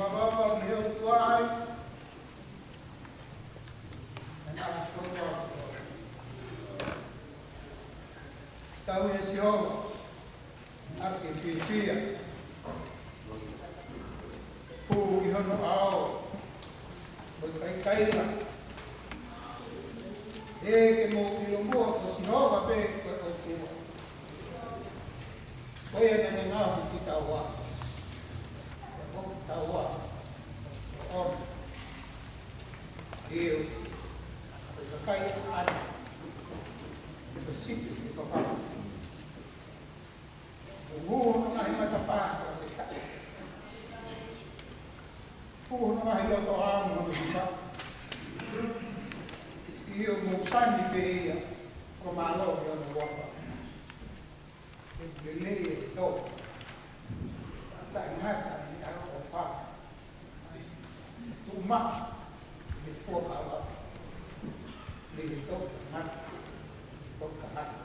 baba me o tuai. And I tau e si o, ake whiwhia. Pū i hono ao, mo kai kaira. E ke mo i lo mua ko si hova pe koe o tua. Koe e nene ngahu ki tau wā. O tau wā. On. Eo. Koe ka kai ana. Ke pa sipi ki whakama. O mūhono ngahi matapā kua te kai. Mūhono ngahi loto āmu hono ki whaka. Io mo sani pe ia, o malo i ono wapa. E lei e sto. Ta ngata i ara o wha. Tu ma, i fua kawa. Lei e to, ngata. To ka ngata.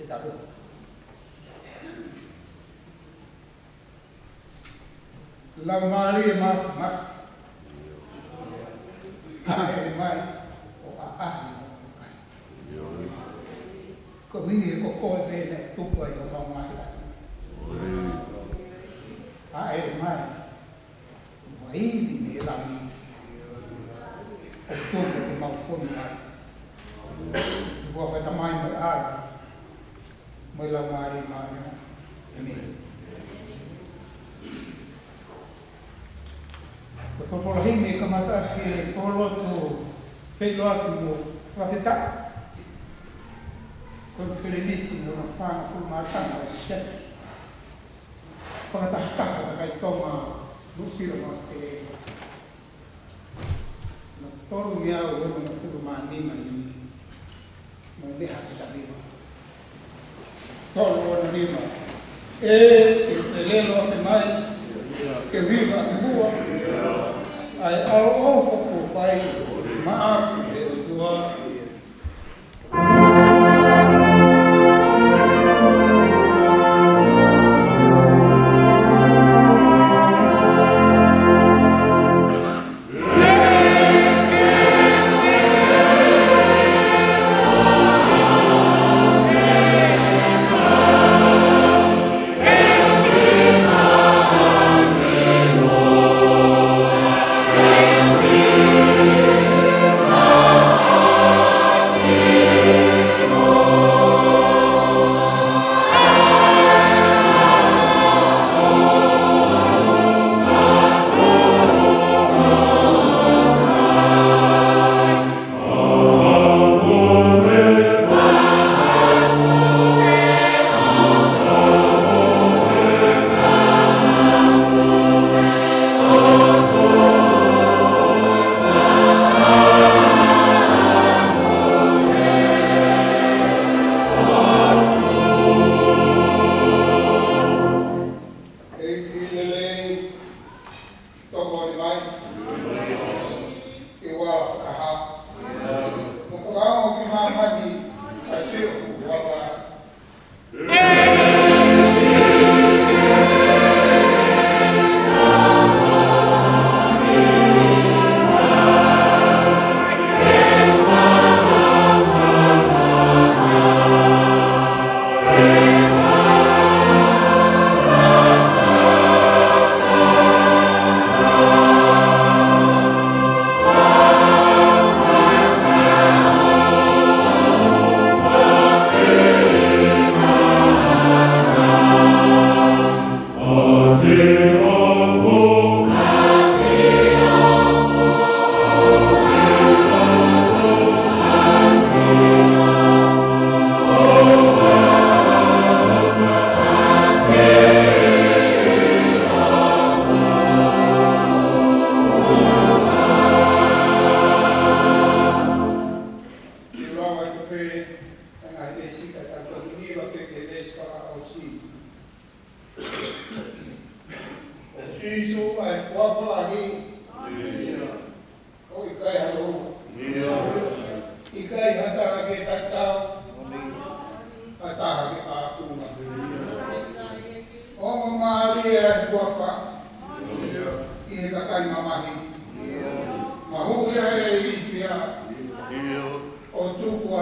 E tabu. La mari e mas. Hae e mai. Ko hihi e ko koe pēne tupu ai o mau mahi raki. A ere mai, ua iwi me lami o tofu ke mau whonu mai. Ua whaita mai mai ai, mai lau maari mai e me. Ko whawhorahime ka mata ke polotu pelo atu mo whawhetaka. Quando Ferenisi não fala, foi matando a esquece. Para atacar, vai tomar do ciro mais que no todo dia eu vou no fundo manima e não me hakita viva. Todo o anima. Ele não faz mais que viva que boa. Aí ao foco faz mais do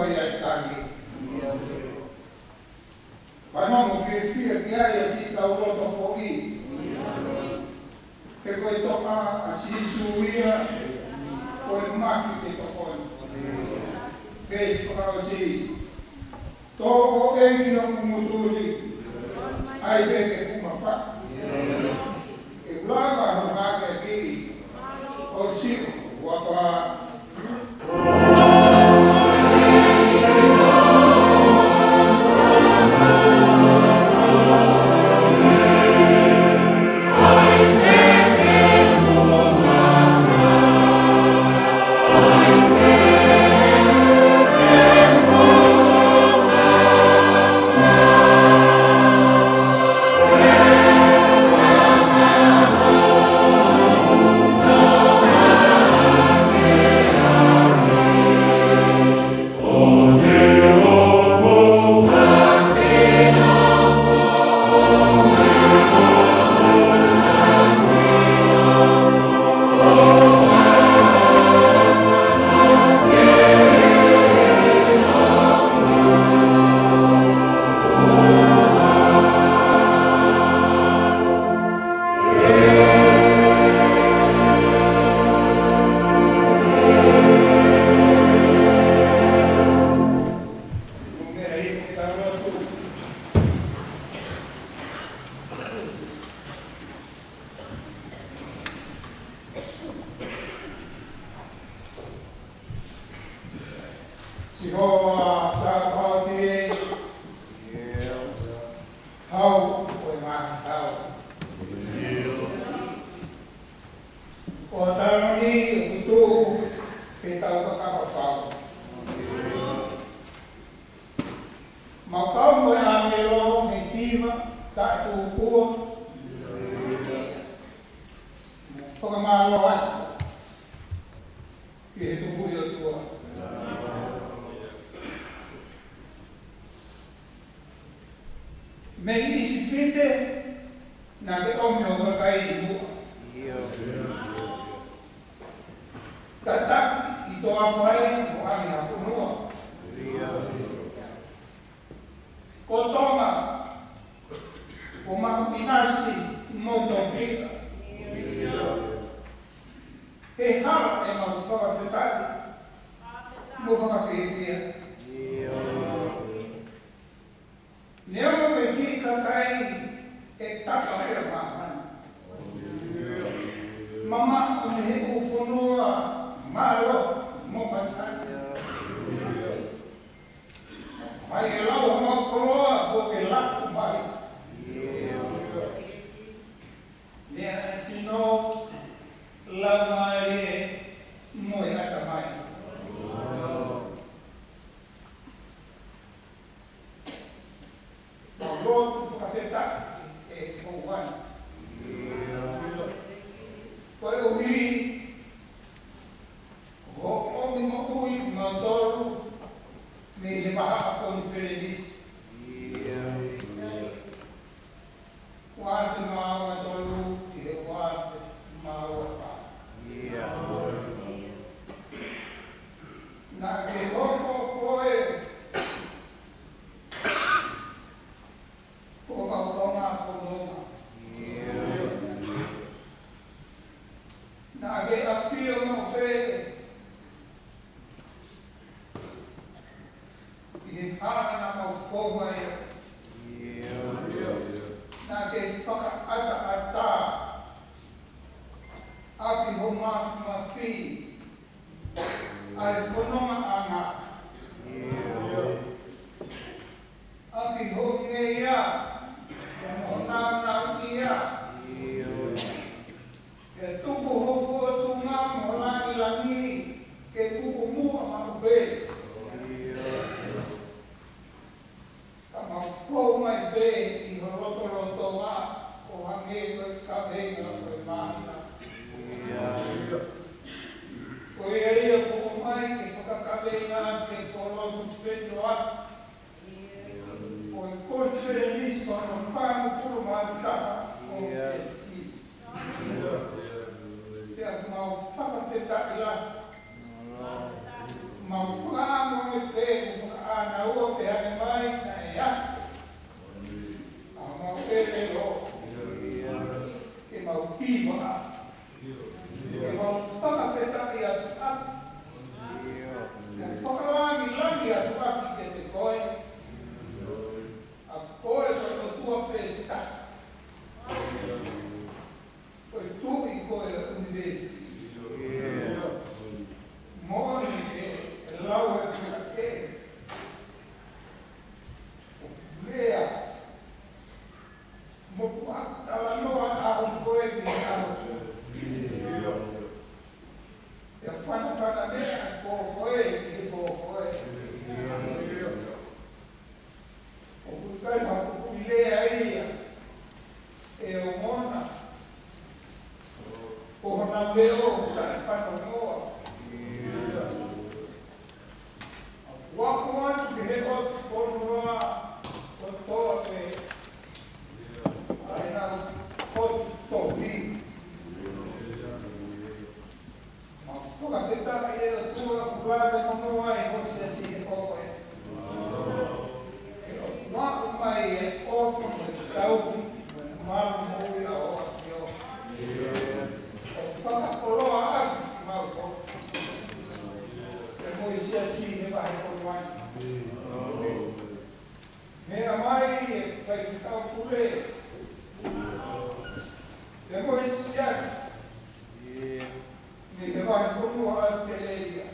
tua ia tangi. Wanomo whiwhia ki ai a si tau roto whoki. Pe koe toka a sisu ia, koe mahi te tokoni. Pesi kau si, tōko engi o kumuturi, ai peke kumawha. E ulawa hongake ki, o si wawha. Mau me te ana ua pe ane mai na e a. Mau e le lo. Ke mau piwa. Ke mau whakawheta i atu atu. Ke whakalangi atu atu ke te koe. A koe to tua pe ta. Koe tui koe univesi. Mōni e lau e kura e. O lea. Moku atala noa a un koe ki alo. E whana mea ko koe ki ko koe. O kukai ma kuku lea ia. E o mona. O hana leo kutane whana noa. Waku atu ke he otu konua o toa pe aina otu tohi. Ma whakawhetara e o tua kuklāta konua e hosi asi e koko e. E o waku mai e ofu me tauki me maru mui a o aki o. O whakakoloa atu ki mau koko. Moisia si ne vai ko mai. Mea mai e vai ficar pule. E moisia ne vai ko no as teleria.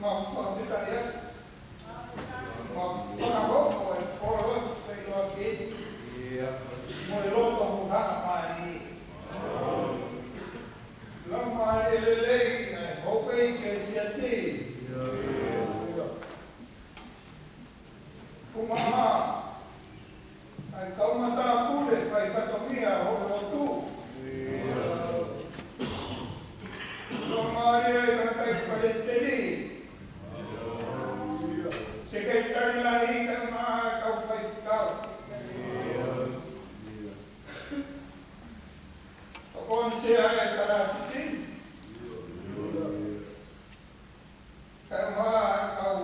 Ma ficar ya. Ma para roupa e polo pe lo aqui. Mo lo to mudar mai. Lama ele hopei que se assim. Kuma ai kauma ta pule fai fatomia o tu. Lama ele tai palestini. Secretário lá rica ma kau fai kau. Kon se ai tarasitin. Kama kau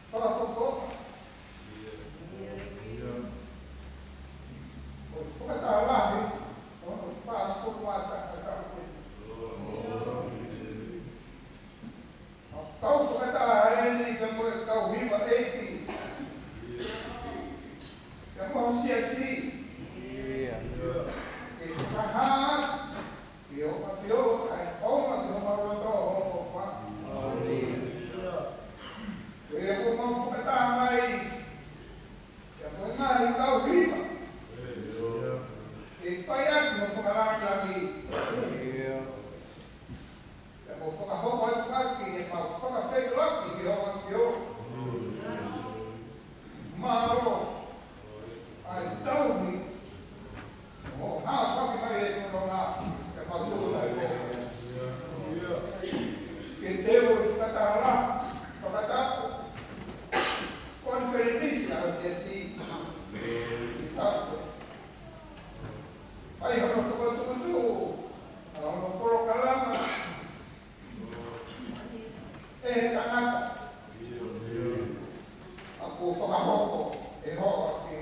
fofo. O fata lá, o fata formata kau. Kau fata ele como kau viva eti. Kau se assim. Eu ai oma que uma outra roupa. Eu vou focar mais. Eu vou mais kau viva. E vai aqui no focar lá aqui. Eu vou focar roupa aqui, eu vou focar feito aqui, que eu vou Maro. Ai tão oh, how fucking my head from now? Que Deus está lá, para conferência, assim, aí eu não sou tudo, eu não coloco lá, é canata, a povo a roupa, é roupa, assim.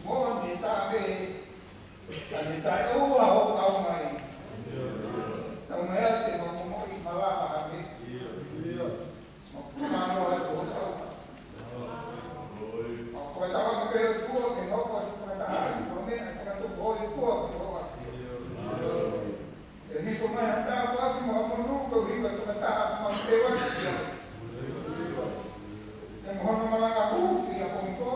Monte sabe, quando está eu a mai. Então é assim, vamos ir falar aqui. Mas fulano é outro. Mas foi tava no meio do fogo, que não pode ficar na água, por mim, ficar do boi e fogo. E me como é que tá quase morrendo nunca, eu digo, essa tá uma peua aqui. Tem morrendo uma langa bufi, a ponto.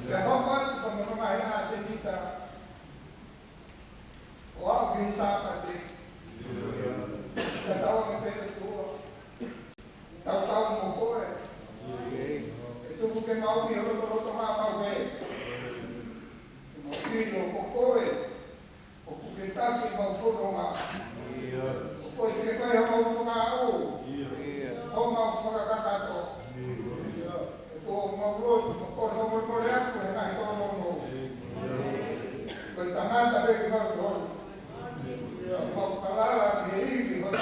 E a roupa, como não vai na sedita, o alguém sabe já estava me perdoa, estava no motor, então porque mal que eu não tomar mal bem, meu filho, o coe, o porque está aqui mal formar, o coe que foi mal formar o mal formar catato, então mal grosso, o coe não vai morrer, porque não então não, o tamata bem mal grosso. Mau kalala ke hivi hota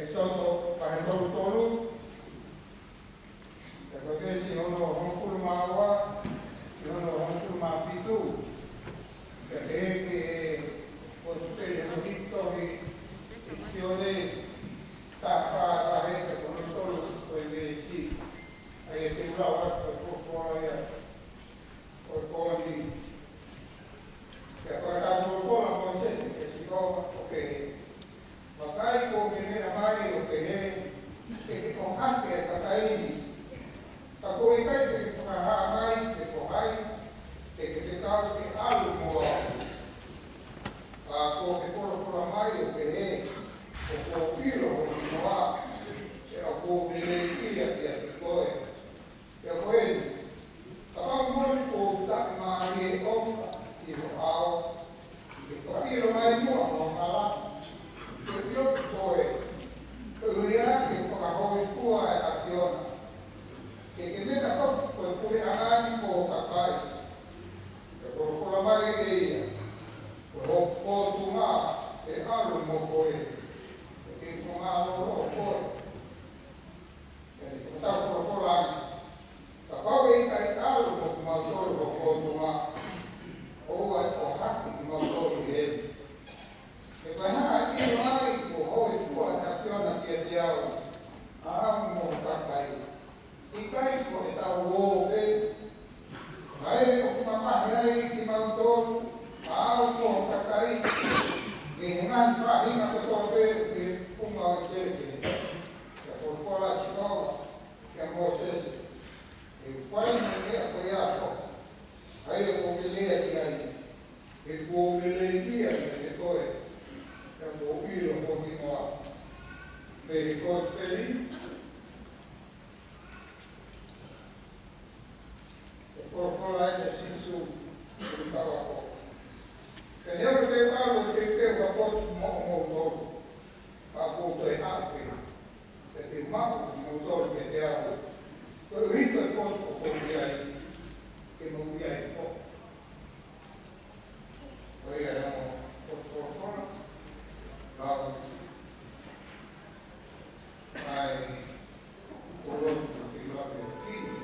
soto tolu, si ono hongkul mawa, si ono hongkul mafitu, que posterior no victory, istione tafa la gente con todos puede decir, hay que hablar por fuera, por poli, que fue la forma pues que si no, porque Macay ko kinira mai o que con antes Macay ako ikay que pahamay que kohai que se sabe que algo ako que por mai o o pilo o no a ako biletia que koe ya koe kapag mo ko ta mai ofa y lo ao que pilo mai mo o kala yo koe uia que pahamay fua aciona que me da foto por agani ko kakai por fora mai e o foto ma e alo mo koe e ko alo ro koe e ta por fora ka pawe kai alo mo ma toro ko foto ma o ai o haki mo toro e e ko ha ki mai ko hoi fua aciona que diao amo kakai ikai ko eta wo e ai ko mama ai ki mauto au ko kakai ke ngan fra hinga to pe ke punga ke ke for kola sino ke moses e fai ne ko ya ko ai ko ke le ai e ko le dia ke ko e ko ilo ko ni no pe ko speli for esercício do trabalho. Senhor, eu falo que tem uma coisa motor, a coisa errada, que tem mal motor que é algo. Eu rico é coisa por aí, que não é pouco. Foi por fora, mas por outro que lá tem filho.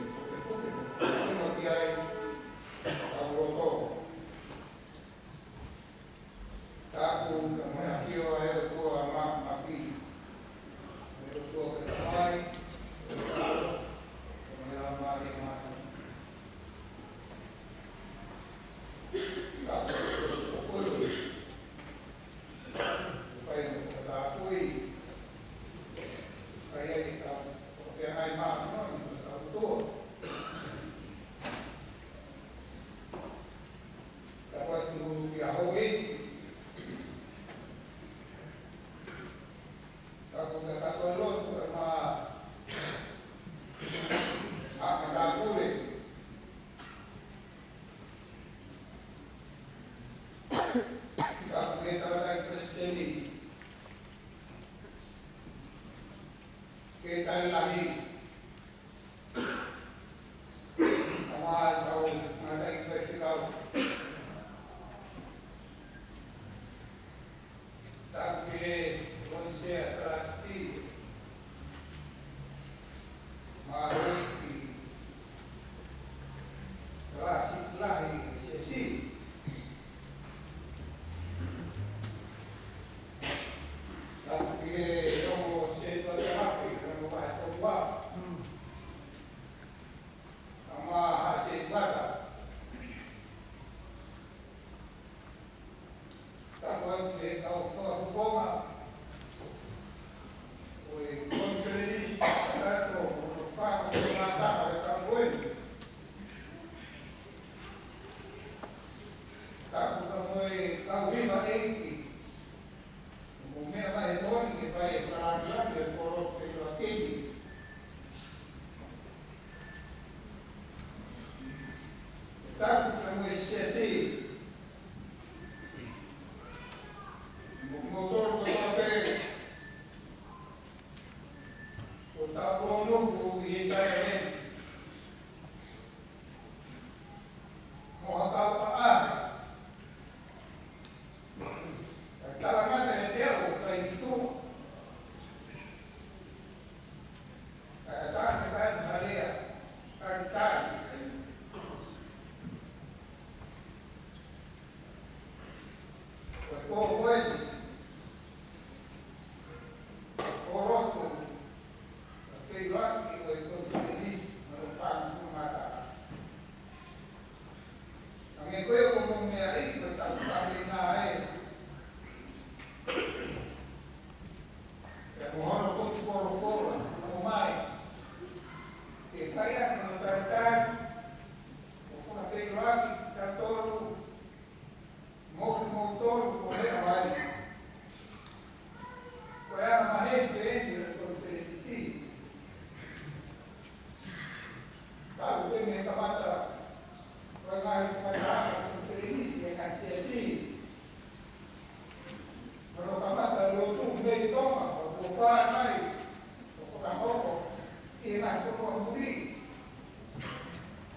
que na forma muri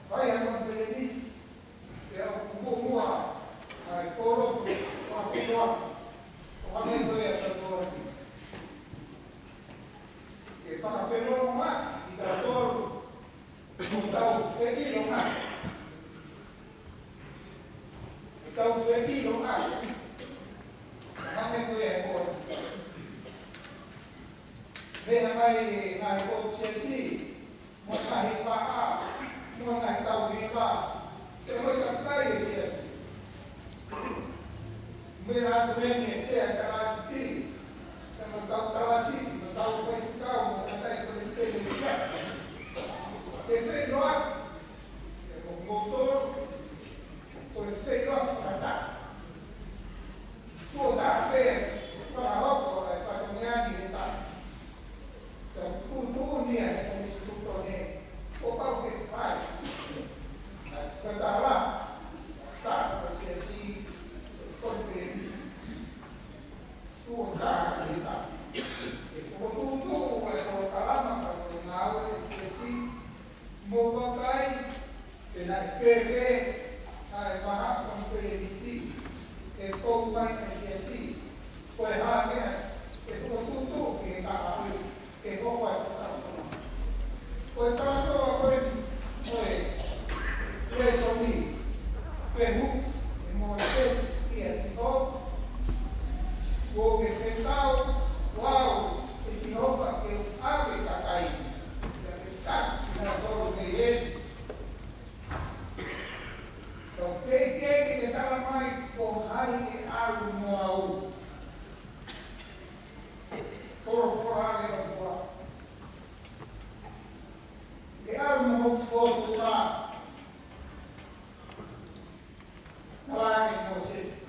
vai acontecer isso que é o como a foro a foro o amigo é todo que fa fenômeno lá e da todo então feliz lá então feliz lá amigo é todo venha vai na consciência mengenai paham, mengenai tauhidlah, kita tahu sih. Mereka mengenai terasi, tahu terasi, tahu tahu mengenai presiden sias. Efek luar, motor, efek luar kata. Tu dah ada, kalau kau sepatutnya kita, tu ni ada instruktur ni. O qual que faz? Cantar lá, tá, vai ser assim, conferência, tu tá, ali tá. E for tudo, vai colocar lá, mas para o final, vai ser assim, mova cai, e na FV, vai barrar conferência, e for vai ser assim, foi lá, né? E for tudo, que tá ali, que vou vai botar. Foi para todo foi resolvi Peru e Moisés e assim o que fechou uau esse roupa que o ave está caindo está na dor de ele então que estava mais com raiz de algo no ao por fora de boa que algo fogo lá em vocês.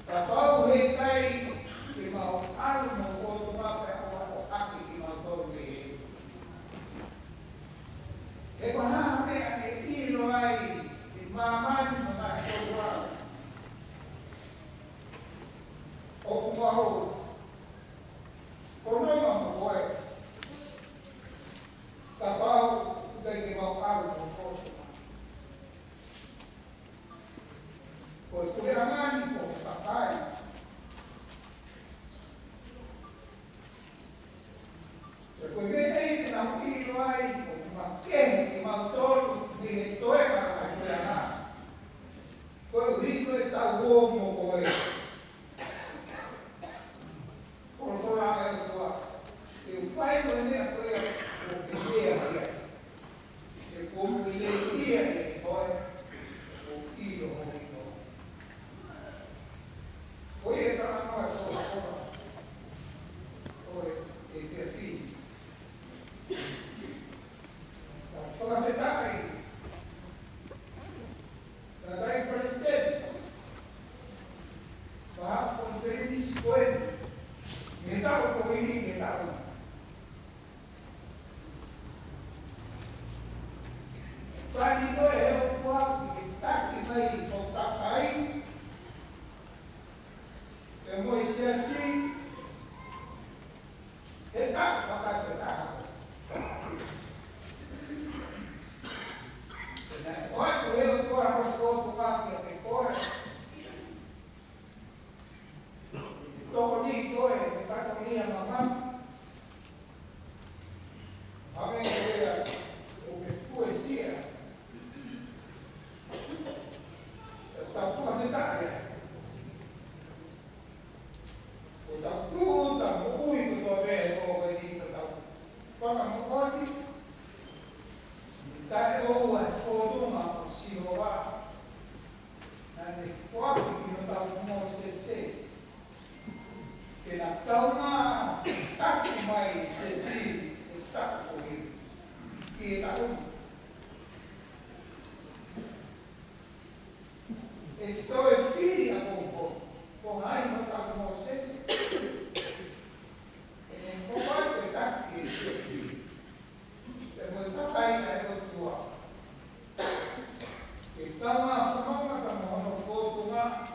Kalau mereka que mau algo fogo lá para aqui que mau dormir. Que quando é que lo aí de mamãe não dá fogo lá. Ou como quando não vai Kapal dari mau algo foto. Por kulirangan ko papai. Porque vem na filho aí uma quem mau tolo de toera a kulirangan. Ko rico está homo ko é. Por fora é o eu fai no minha coisa como leia agora o filho foi entrar na nossa forma foi esse filho para afetar aí daí presidente para conferir foi então o filho então Quando eu vou estar aqui vai voltar aí, eu vou ser assim, está para cá, quando eu vou a foto lá que eu corre, estou ali corre, está com minha mamãe, alguém vê o que foi sim. Está fundamental. O da puta, muito do bem, o bonito da. Quando não pode, dá o forma o senhor na foto que não dá o Moisés que na calma está mais sensível está correndo que na Estou filha com raiva para vocês. Não pode estar aqui, esqueci. Depois está caindo aí do lado. Então, a forma como no fogo lá,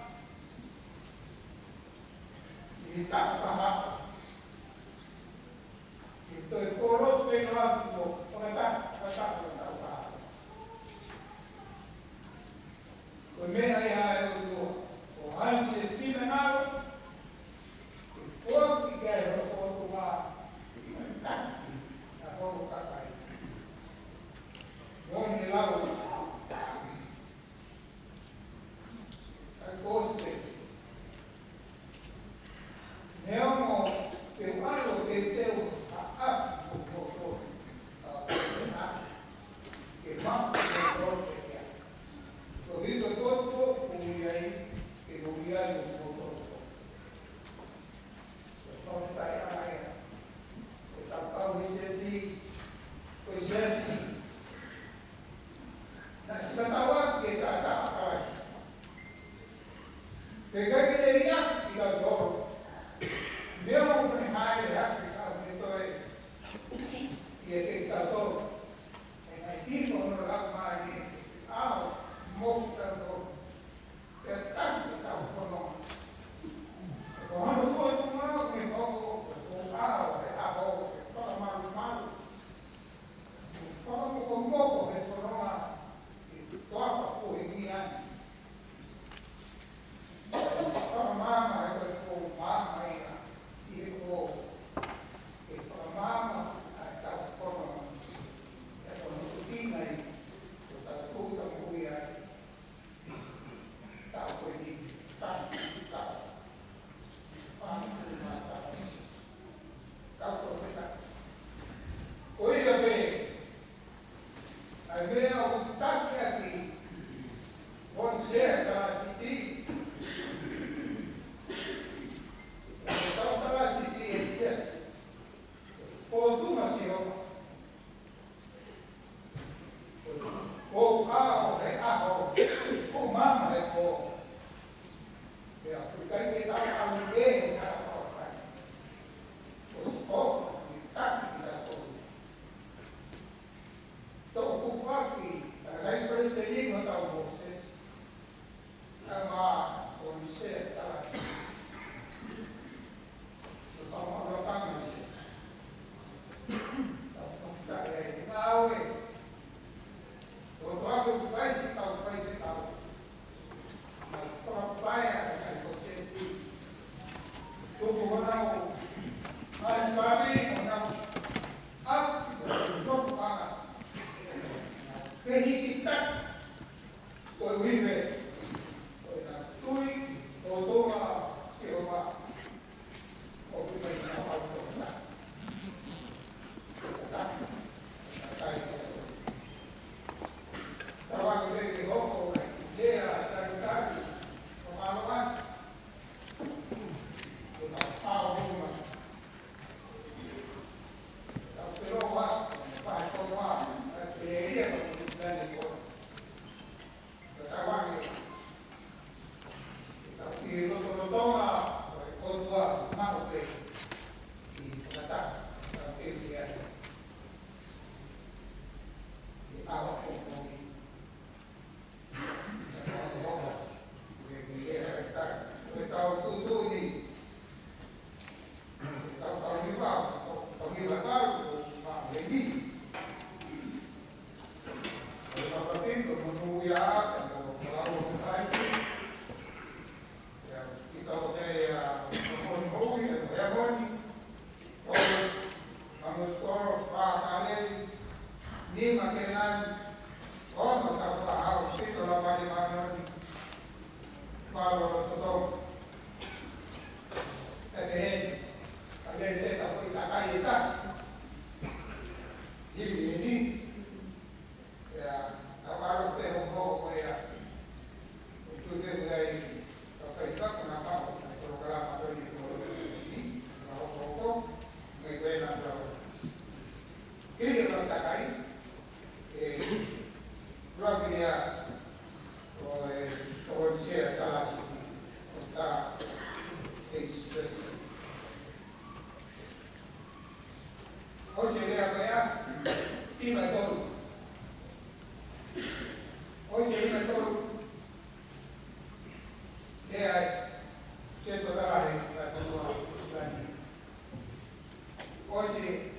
e está para lá. Então, por outro pe no alto pagata o me ai o anche il fine nao il fuoco che era il fuoco va tanti a fuoco capai non ne lavo a coste ne amo che quando che teu a motor che va motor che ho visto tutto un ieri che non mi ha un motor sono stai a Maia e tappa questi na statawa che tata che dia di lavoro Meu prihai África aumentou e ele casou em Haiti foram lá mais mostrando que tanto está falando quando foi com mal que logo com fala mal fala com pouco que foram lá e tofa por guia fala mama com mama e formava a forma con routine la cosa muy quindi tanto poi avevo un tacco di buon sera dalla city continuación o mama de po de aplicar que está alguien cada cosa pues poco y táctica todo ocupati la impresa lì non da voces ma con sé la estamos hablando now o trago faz e tal a praia que você tudo não mas família não não fala perita o vive o tui o doa que o va o vive na alta trabalho de roupa, ideia, qualidade, tomar lá, botar uma, pelo lá, vai tomar a experiência para o estudante de cor. Trabalho, e não toma, quando lá, mal bem, e tratar, para ter viagem. Awak komponen kita tahu tu ni tahu ni baru lagi kalau penting menunggu ya kalau kasih ya kita pakai komponen ya boni kalau skor kali ni makinan ono tafahau sito la bali manoni palo todo eden alete ta foi ta caída ini ya awal pe un poco ya tutte dai capacidad con la papa el programa per il ni la poco che quella che la ta caída propria o sia classica sta oggi l'idea prima todo oggi prima todo è $100 la tua oggi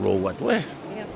lowat weh. Yep.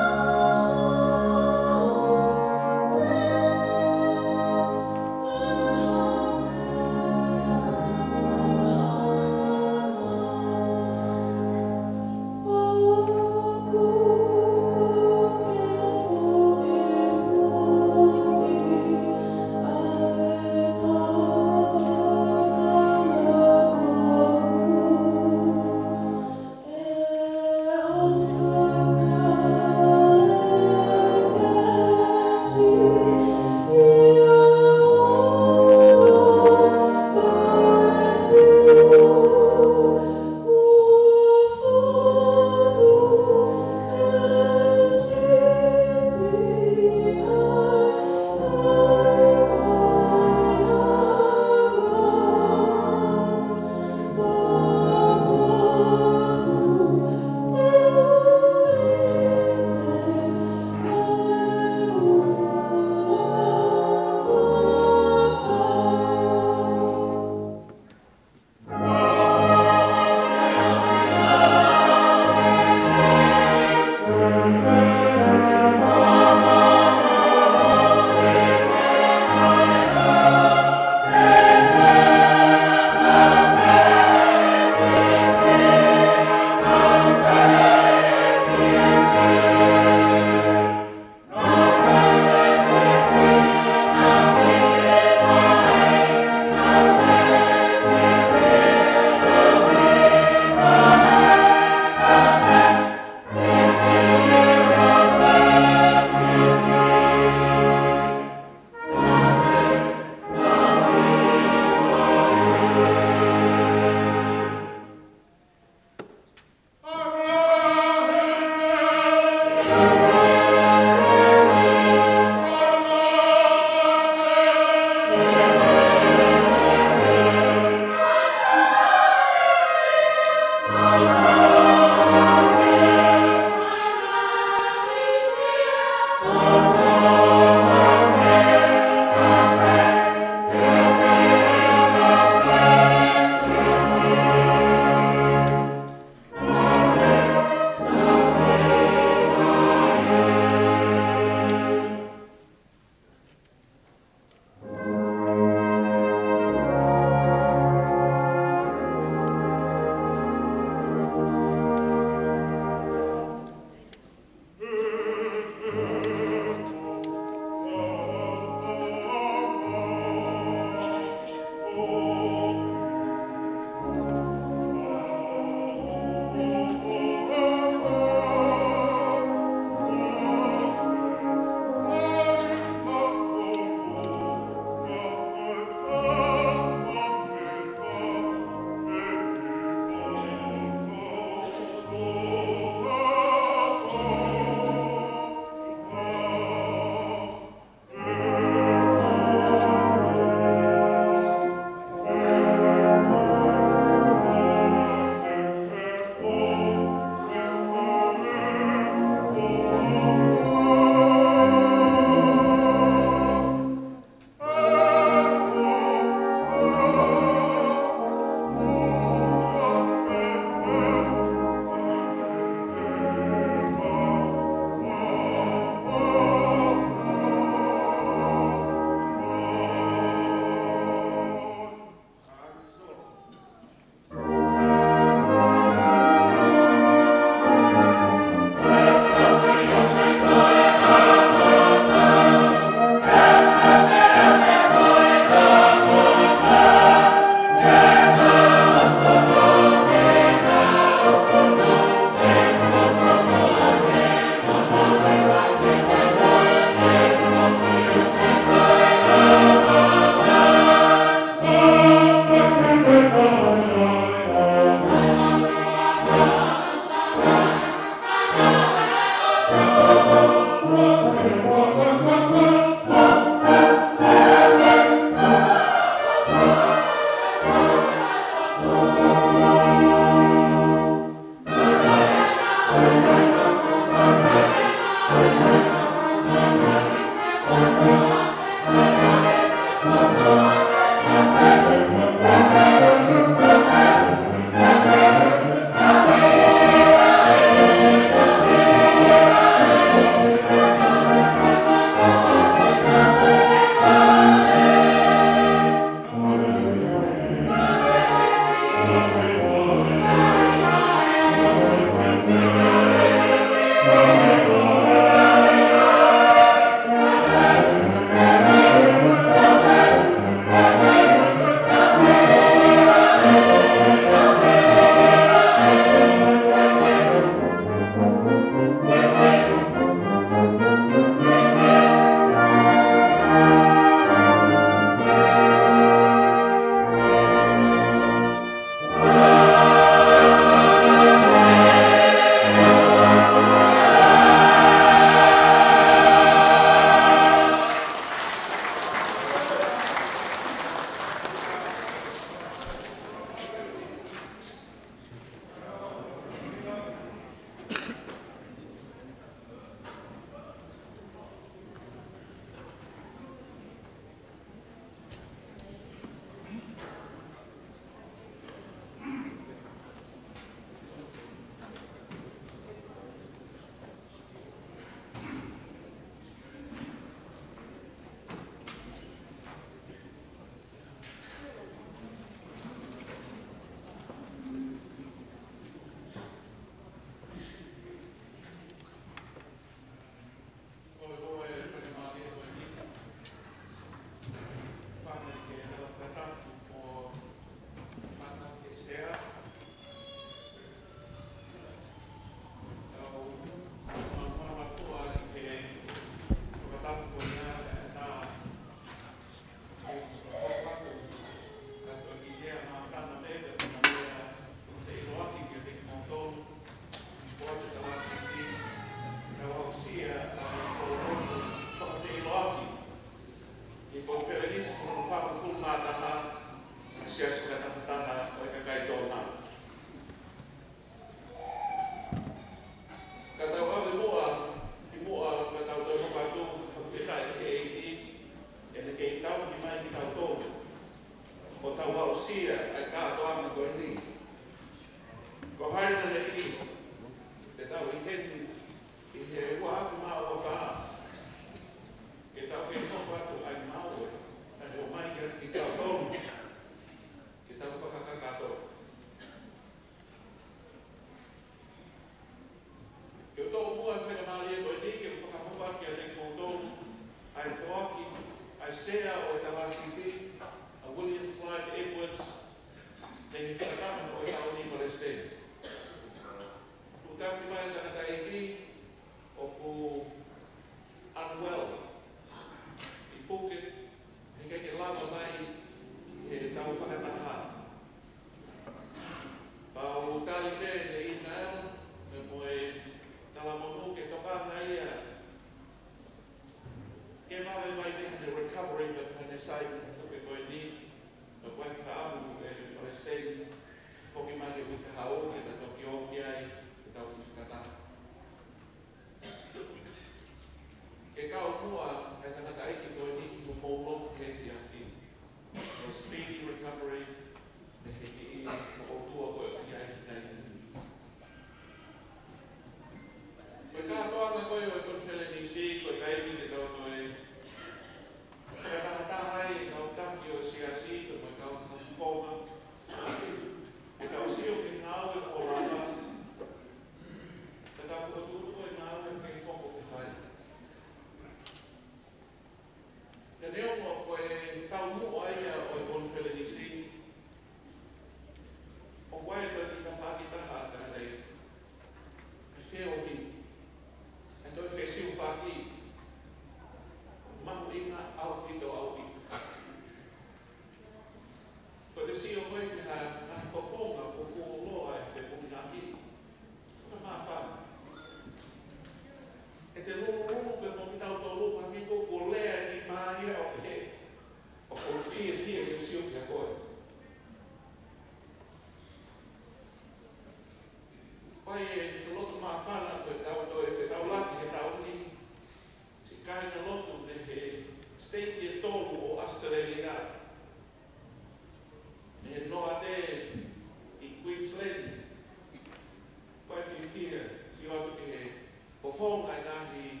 fonga ngahi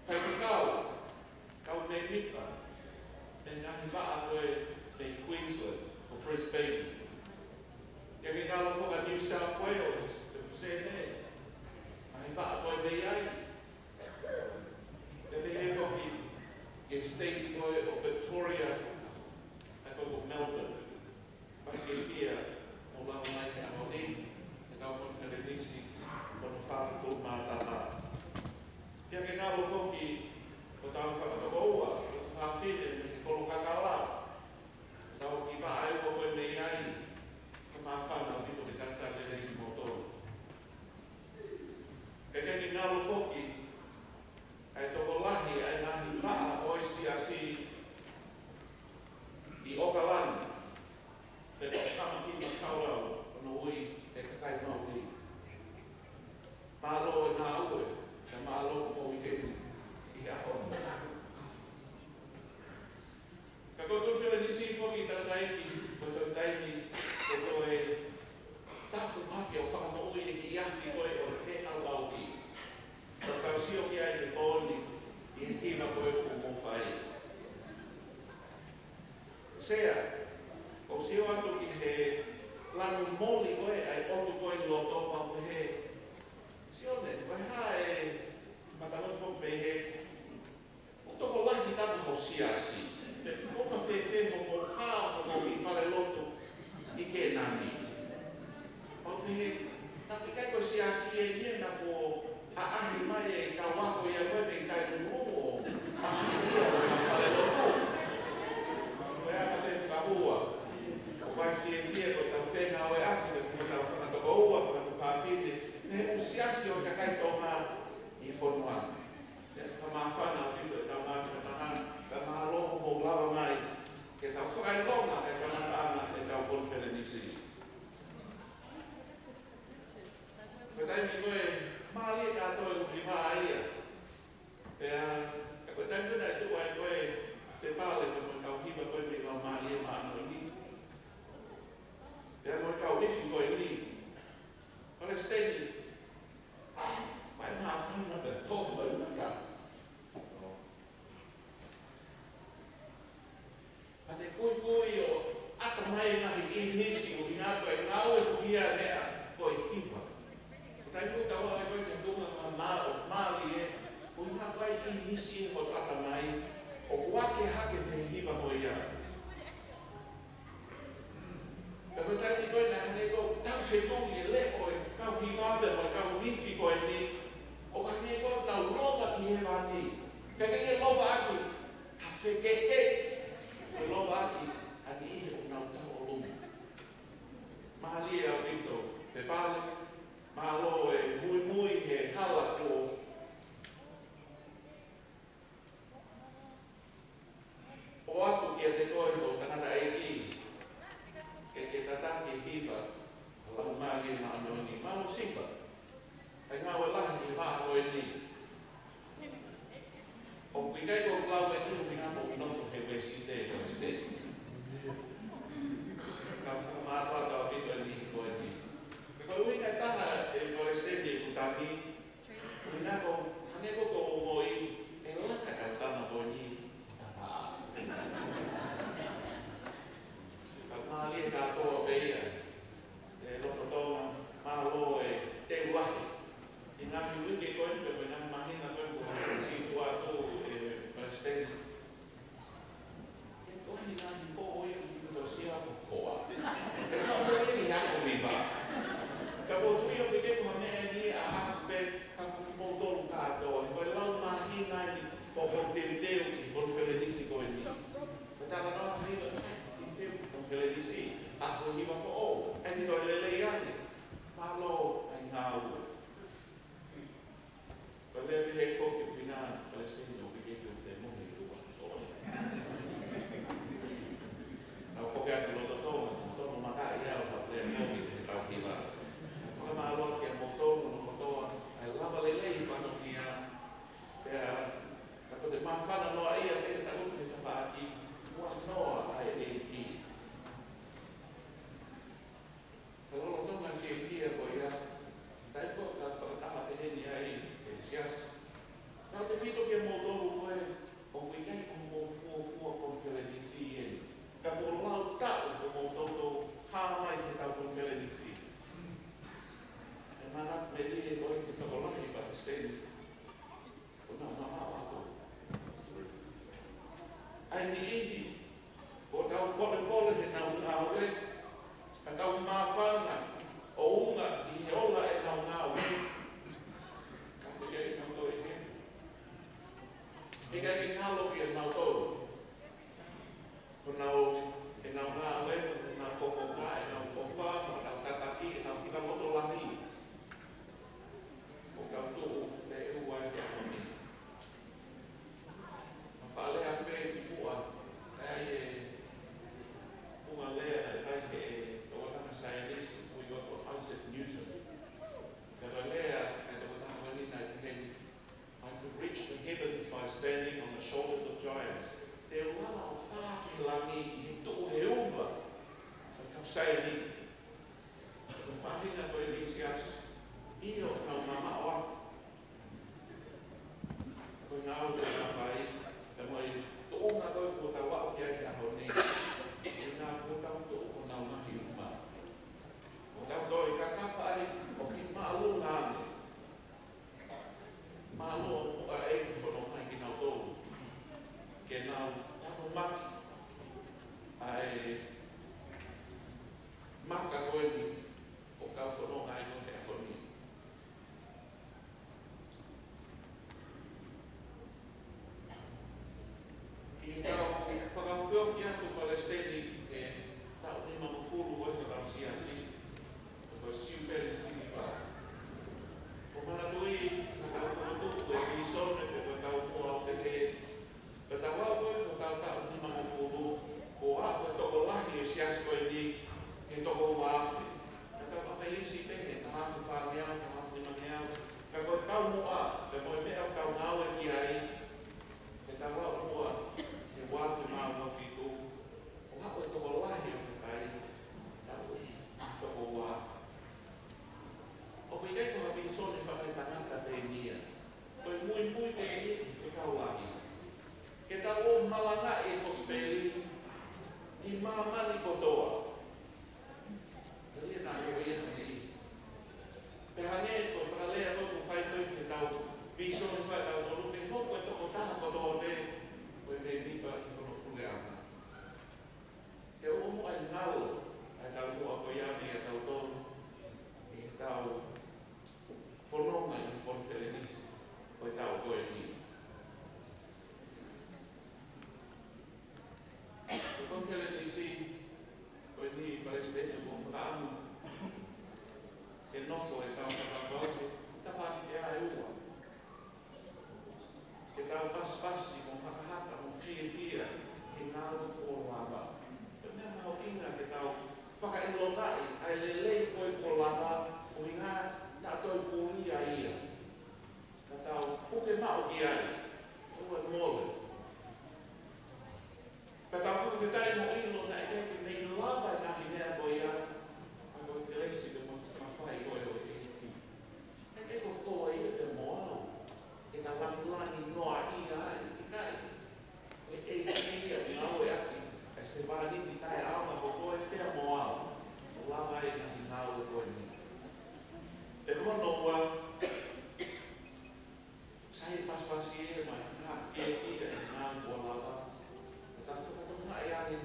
whaikikau, kau me nipa, e ngahi waa koe me Queensland, o Brisbane. Kia ke ngalo fonga New South Wales, te kusene, ngahi waa koe me iai. Kia me he koki, ke state koe o Victoria, a koe o Melbourne. Pake kia, o lao mai ke ahoni, e kau kon kare nisi, kono whāwhulu mātama. Kia ke ngalo foki, o tau whakatakoua, o whāwhine, me he kolo kakala. Tau ki paai o koe me iai, ka mawhana o pito te kata le rehi motoru. Kia ke ngalo foki, ai toko lahi, ai ngahi maa o ICRC, i Okalani, te kama ki ma kaurau, ono ui, te kakai mauri. Malo e ngā ue, ka malo o weekend i ahon. Ka koe kurwhira nisi whoki tara taiki, koe koe taiki, e koe tafu hake o whakamaui e ki iafi koe o te au au ki. Ka kau sio ki ai te pōni, i he tima koe o mō whai. Sea, o sio atu ki he lanu moli koe, ai otu koe lo tōpau te he. Sio ne, koe ha e matanot fok me he, o toko lahi tata ho siasi. Te whoka whewhe mo hā mo i whare loto i ke nani. O te he, taki kai koe siasi e nie na po a ahi mai e ka wako i a koe me kai nungu o a ahi ia o ka whare loto. Koe aka te whakahua. O kai whie koe tau whenga o e aki te kuma tau whakatoko ua, whakatu whawhine. Ne o siasi o ka kai tōna i whonuana. Ka mawhana o tito e tau māki ka tahana, ka mahaloho mo lawa mai, ke tau whakaitonga e ka mataana e tau konwhene nisi. Koe taimi koe, maali e kātou e uhi maa ia. Pea, ka koe taimi tuna e tua e koe whepale ka moe kau hiwa koe me lau maali e maa no ni. Pea moe kau ifi koe ni. Kore stegi, mai maa whanga pe tōku mai unaka. Pa te koi o ata mai ngahi i nisi o ngā koe ngāo e puhia nea koe hiwa. O tai koe tawa e koe te tunga ka maa o maali e, o ngā koe i nisi e ho ata mai, o wake hake te hiwa mo ia. Ka koe tai koe nā hane koe tau whekongi e le koe, kau hi ngāpe mo kau wifi koe ni, o ka ne koe tau loba ki he wani. Ka keke loba aki, ka whekeke. Koe loba aki, ani ihe o nau tau o lumi. Mahali e au rito, te pale, mahalo e mui he hala ko. O aku kia te koe o tangata eiki, ke tataki hiva, lau maali e maano ni, maano sifa. Ai ngā ue lahi e wha koe ni. O kui kai ko lau e tunu mi ngā mo nofu E kai ke ngalo ki e nau tolu. Ko nau, e nau ngā leo, e nau kokoka, e nau kofa, e nau kataki, e nau whika moto langi. Ko kau tū, te e ua e te ahoni. Ma whaalea whee ki pua, kai e pua lea na kai ke e tawatanga scientist, pui wako Isaac Newton. Ka lea, e tawatanga wanina i te I could reach the heavens by standing on the shoulders of giants. Te wana o tāki langi i he tō he uwa. Ka kau sai ni. Ka whahinga koe Nisias. I o kau mama oa. Koe ngā ua ngā whai. Ka moi tō ngā koe ko tau wao ki ai aho ni. I ngā ko tau tō o nau mahi uma. Ko tau doi ka tapa ai o ki maalu ngāne. Malo o a e kono mai ki nau tōu. Ke nau tano maki. Ai maka koe ni o kau kono ngai no he akoni. I kau whakawhiowhi atu Palestini e tau ni mamafuru o he tau siasi. Ko siuperi sinipa. O mana tui na tau whakatuku e pisone te koe tau mua o te he. Ka tau au koe ko tau tau ni mamafuru. Ko a koe toko lahi e siasi koe ni he toko uafe. Ka tau mawhelisi te he ta hafi whāngiau, ta hafi ni mangiau. Ka koe tau mua, ka koe mea tau ngau e ki ai. Ka tau au mua he uafe maa ua whitu. O a koe toko lahi o te kai. Tau toko uafe. O koe kei koha whinsone whakai tangata te nia. Koe mui te ni te kaulahi. Ke ta o malanga e hospeli i mamani kotoa. Ka lia nā heo ia ni. Pe hange ko whakalea no ku whai koe ke tau whinsone whai tau tonu ke hoko e toko taha kotoa te koe te nipa i kono kule ana. Ke o mo ai ngalo ai tau mua koe ame e tau tonu e tau Whanonga i Konferenisi, koe tau koe ni. Ko Konferenisi, koe ni Palestina mo whakaamu. Ke nofo e tau whakawau, ta whaki e ae ua. Ke tau paspasi mo whakahata mo whia, e ngāu o lava. Ke mea mau inga ke tau whakailongai, ai lelei koe ko lava, o inga ta toi pūri a ia. Ka tau puke mau ki ai. Ua mole. Ka tau whakawhetai mo ilo na e kei mei lava i nahi mea koe ia. Ka koe te lesi te mo whai koe o e ki. E kei ko koa ia te moau. E ta langi noa ia ai. Ki kai. E e ia ni au e aki. E se wāni ki tai auma ko koe pēr moau. Lava e nahi ngau e koe ni. E kono ua sai paspasi e mai ngā whiawhia e ngā kua lava. E tā whakatonga e ani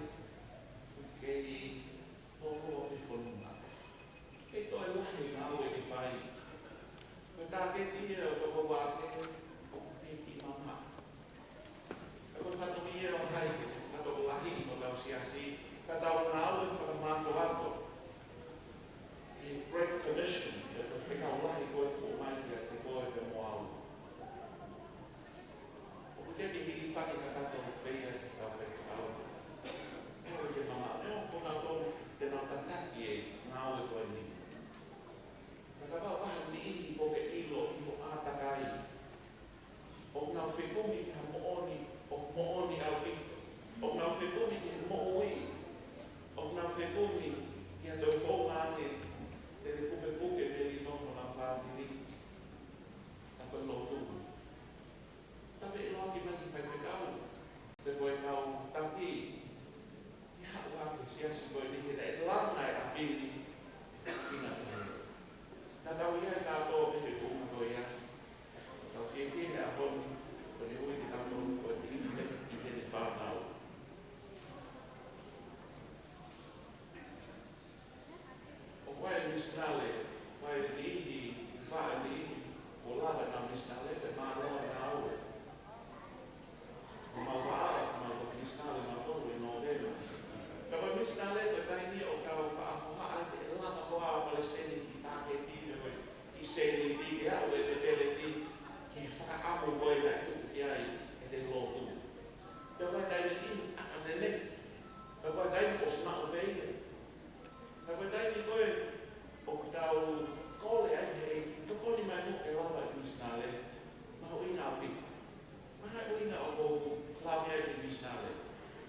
kei hoko o te whanunga. Kei toi lahi ngāu e ki whai. Koe tā ke tia o toko wāke o ke ki mama. E koe whatongi e o hai ke ka toko lahi o tau siasi. Ka tau ngāu e whakamāko ato. The Great Commission, e koe whekau lahi koe ko mai ki a te koe te moau.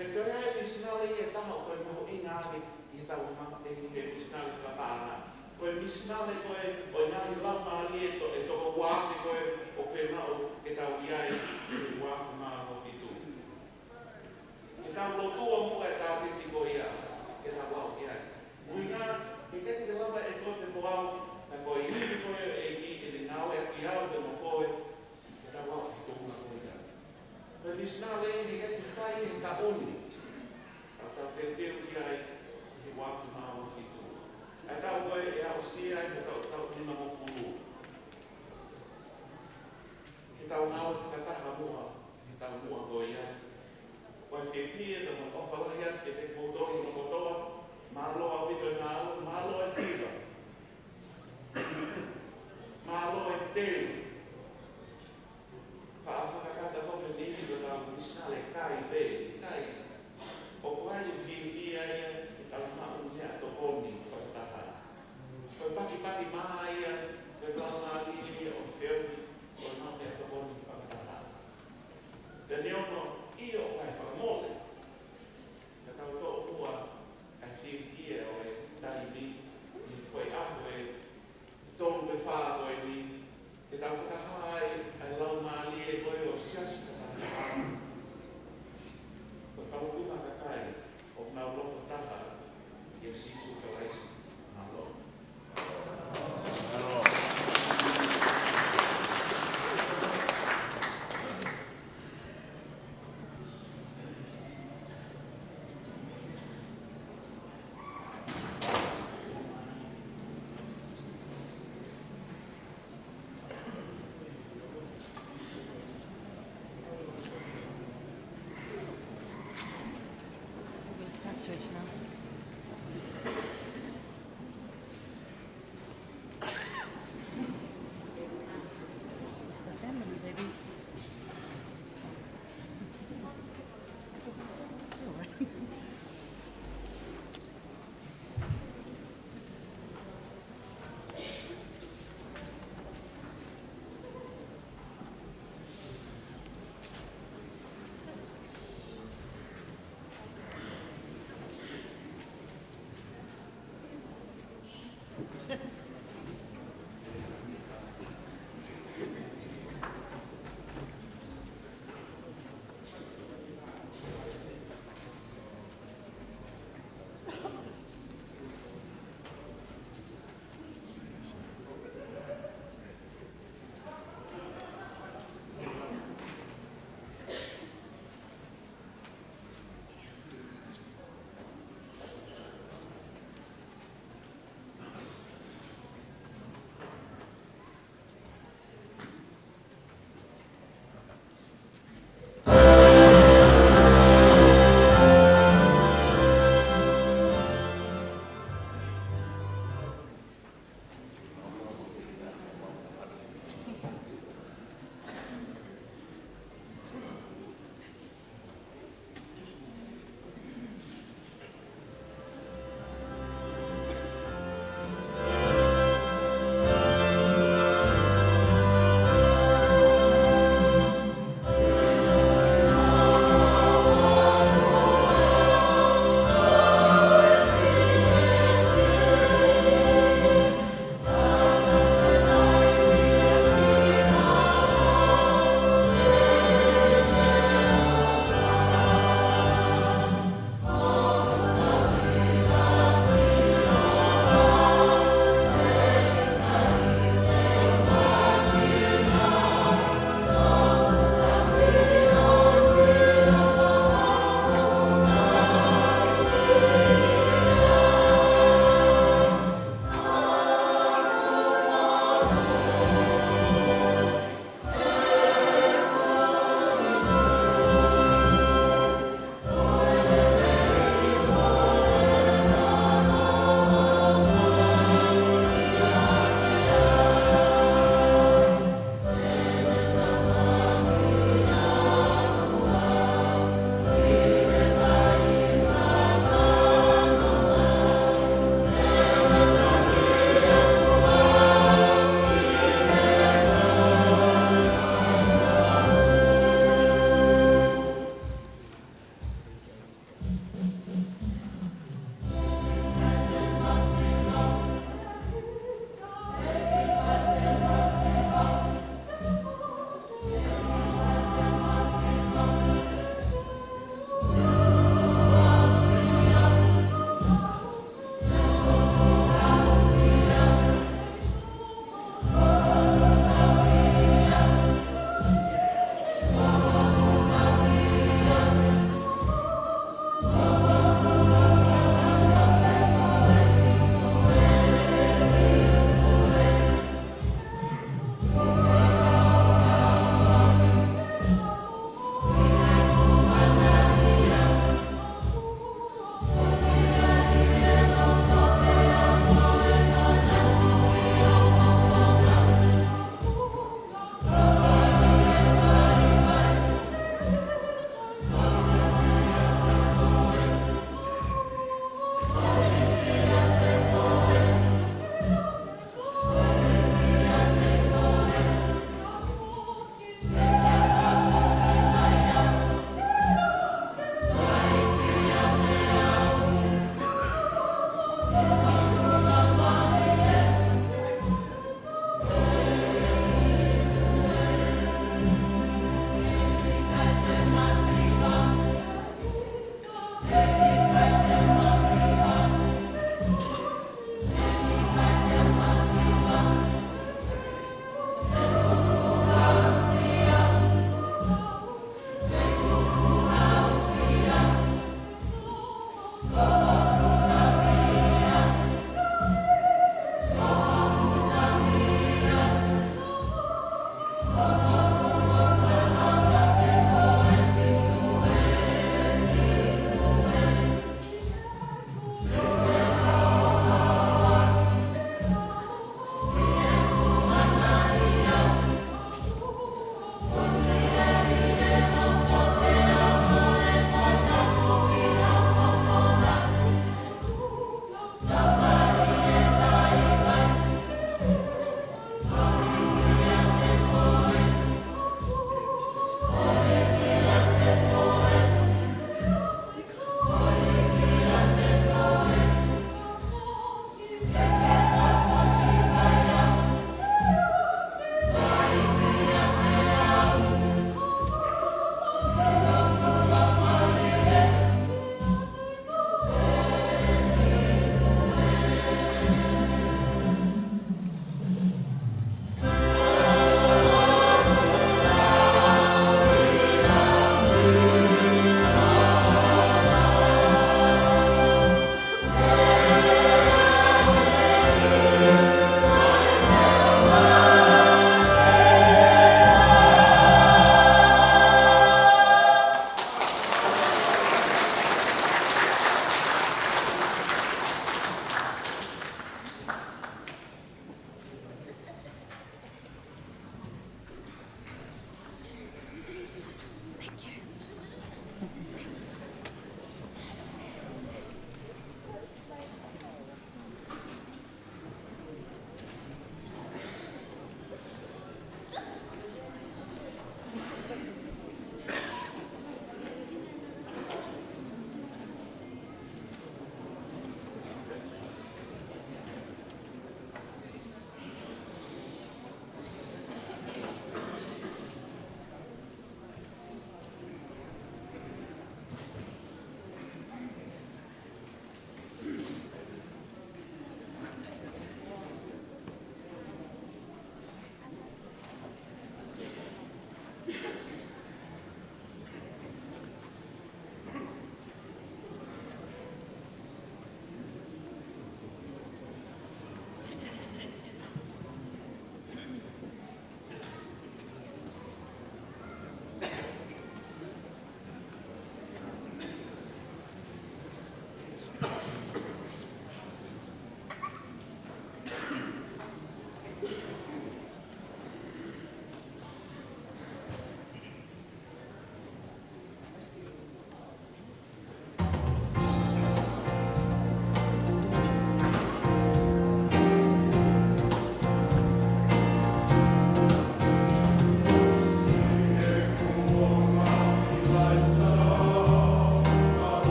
He te ai misinale i e taha koe maho ingani i tau ma e misinale whakapāna. Koe misinale koe o ngahi lama ali e toko wāwhi koe o whenau e tau iai e wāwhi maa no whitu. E tau lotua mua e tau titi ko ia, e tau wau iai. Ui ngā, e keti ke lama e koe te poau, na koe i koe e ki e ni ngau e ki au te mo koe, e tau wau ki tōna koe ia. Koe misinale e keti whai e ta oni, tau te teo iai e wāwhi maa no whitu. E tau koe e au sia e tau nima mo pulu. Ke tau ngau e whakataha mua, ke tau mua koe iai. Koe whiwhia te mo kowhalahia ke te koutori no kotoa, māloa pito e ngālo, māloa e whiwa. Māloa e tēu. Whaafakakata hoke nini ko tau misinale kai pē, kai. O koe e whiwhia ia, ke tau mau mea tokoni whakataha. Koe pati maa ia, koe whaunga nini o whiwhi, koe mau mea tokoni whakataha. Te neono, i o kai whakamole. Ka tau tō ua ai whiwhia o e taimi, i koe aho e tōru e whā koe ni, e tau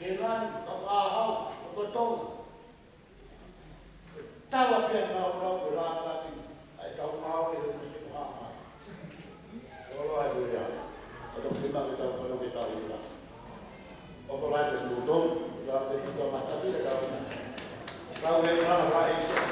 Kenan, kau ahau, tong. Tawa pia mau berapa lagi. Ai kau mau itu mesti apa. Kalau ada ya. Kalau kita ulang. Apa lagi duduk dalam itu mata dia kalau yang lain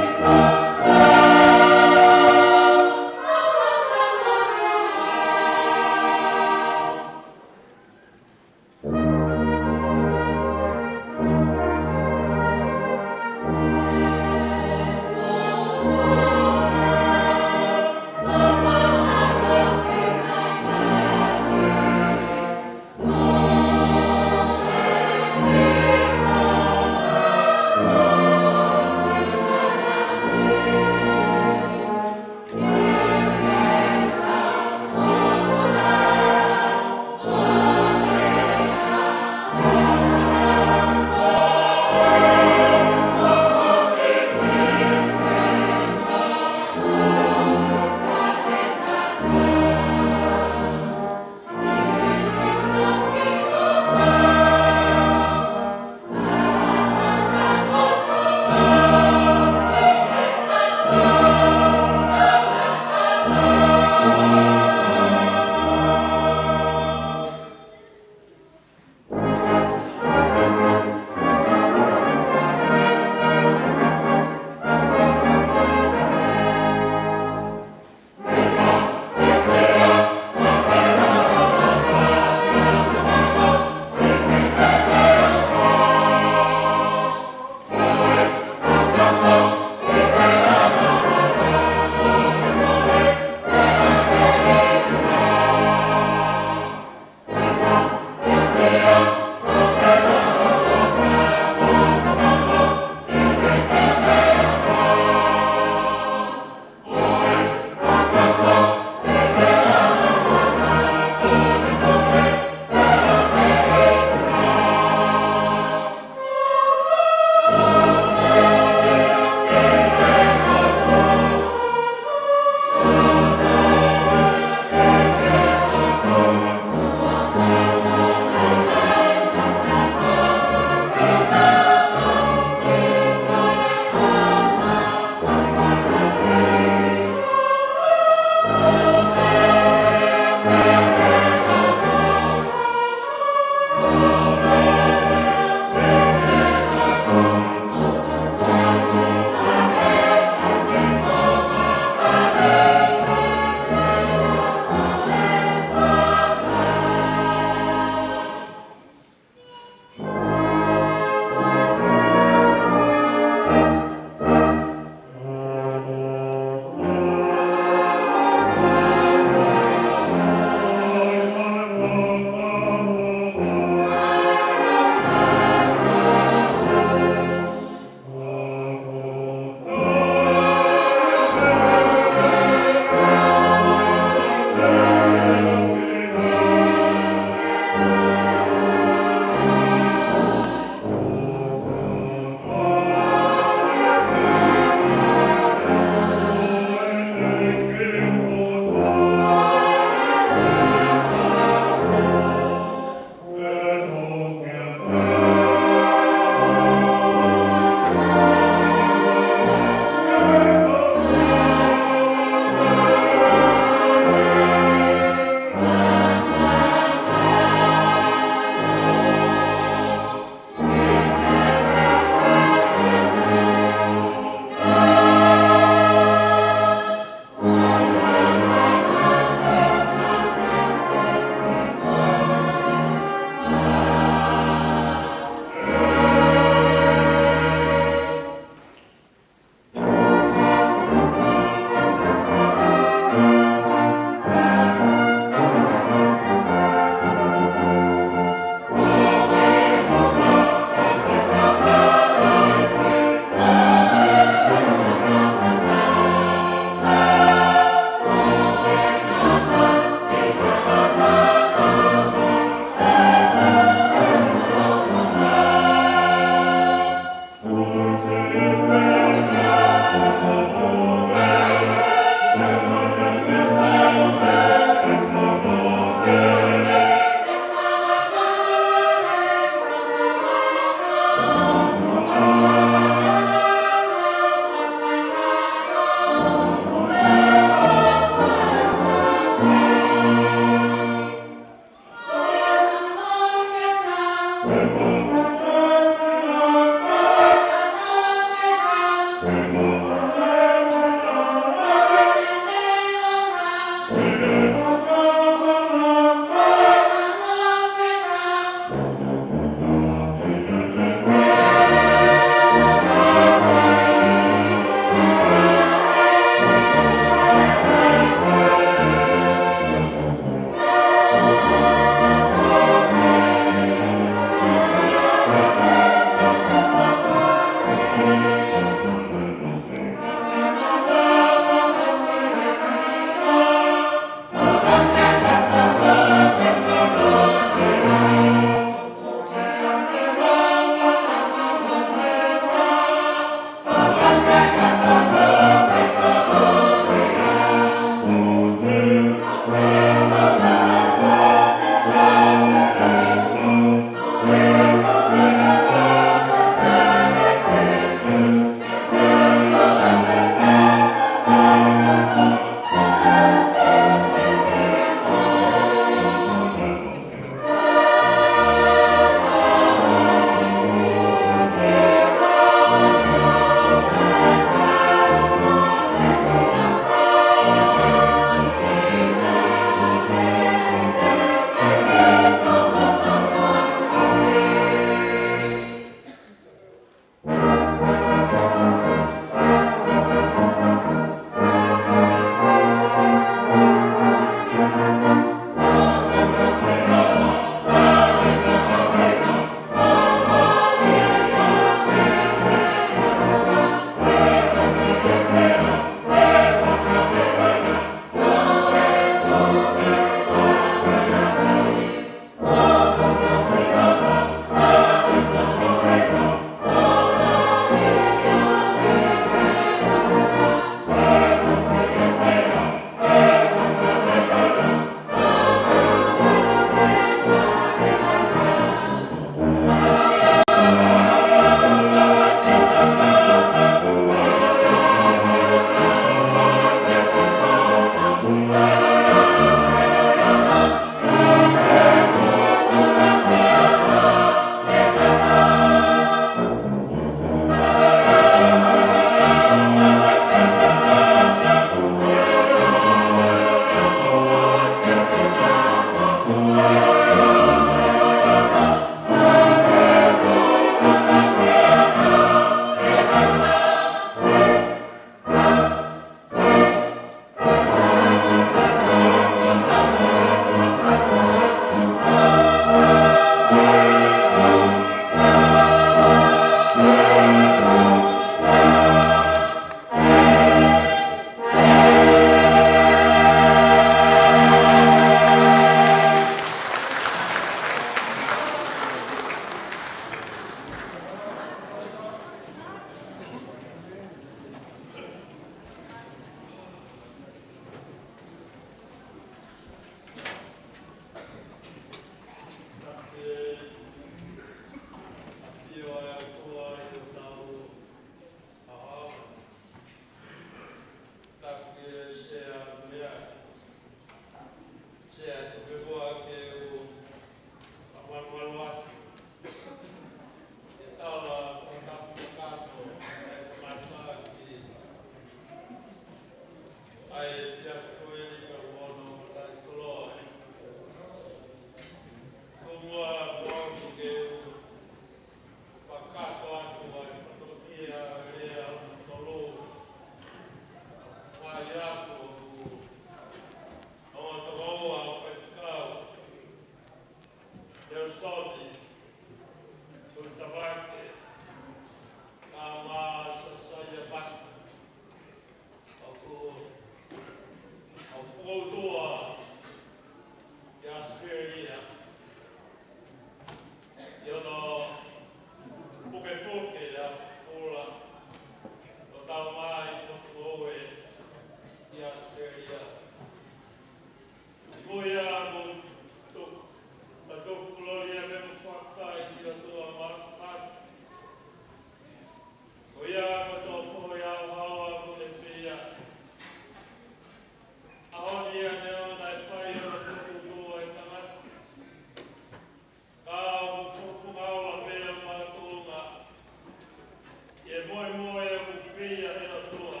e moe moe o whia e o tua.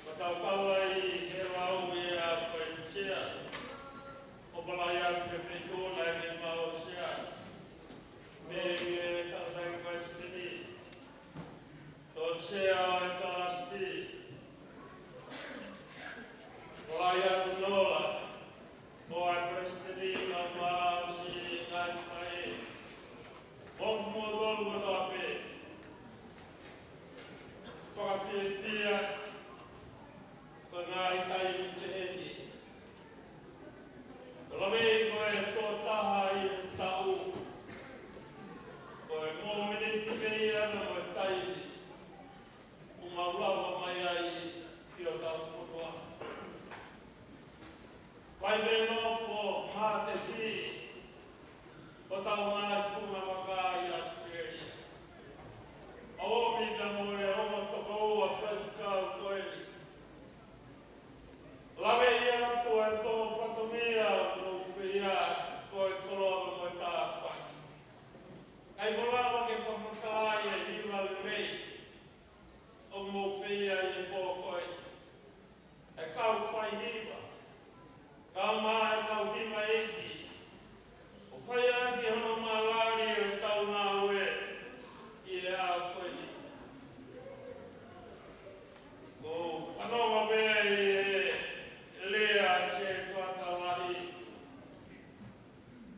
Mataukawa i he rau e a whaitea. O palai atu e whetona e me mao sea. Me e tātai Christini. Ton sea o e tāsti. Palai atu noa. O a Christini na maasi ngai mai. Moku mo tolu o tape. Whakawhitia. Whangai tai i te heti. Rawe koe tō taha i tau. Koe mō meneti mei ana o tai. O maulawa mai ai i o tau putua. Pai me nofo mā te ti. O tau mai punga waka i Australia. Aomi ka moe oma toko ua whaitukau koeni. Lawe ia atu e tō whatomia o whia koe koloa mo e tāpaki. Ai morawa ke whamakai e hiwa rei o mo whia i pō koe. E kau whai hiwa. Kau maa e kau hima eki. O whai aki hono mā lari e tau nā ue i e a koeni. Ko whanonga mea i e lea se kuata lahi.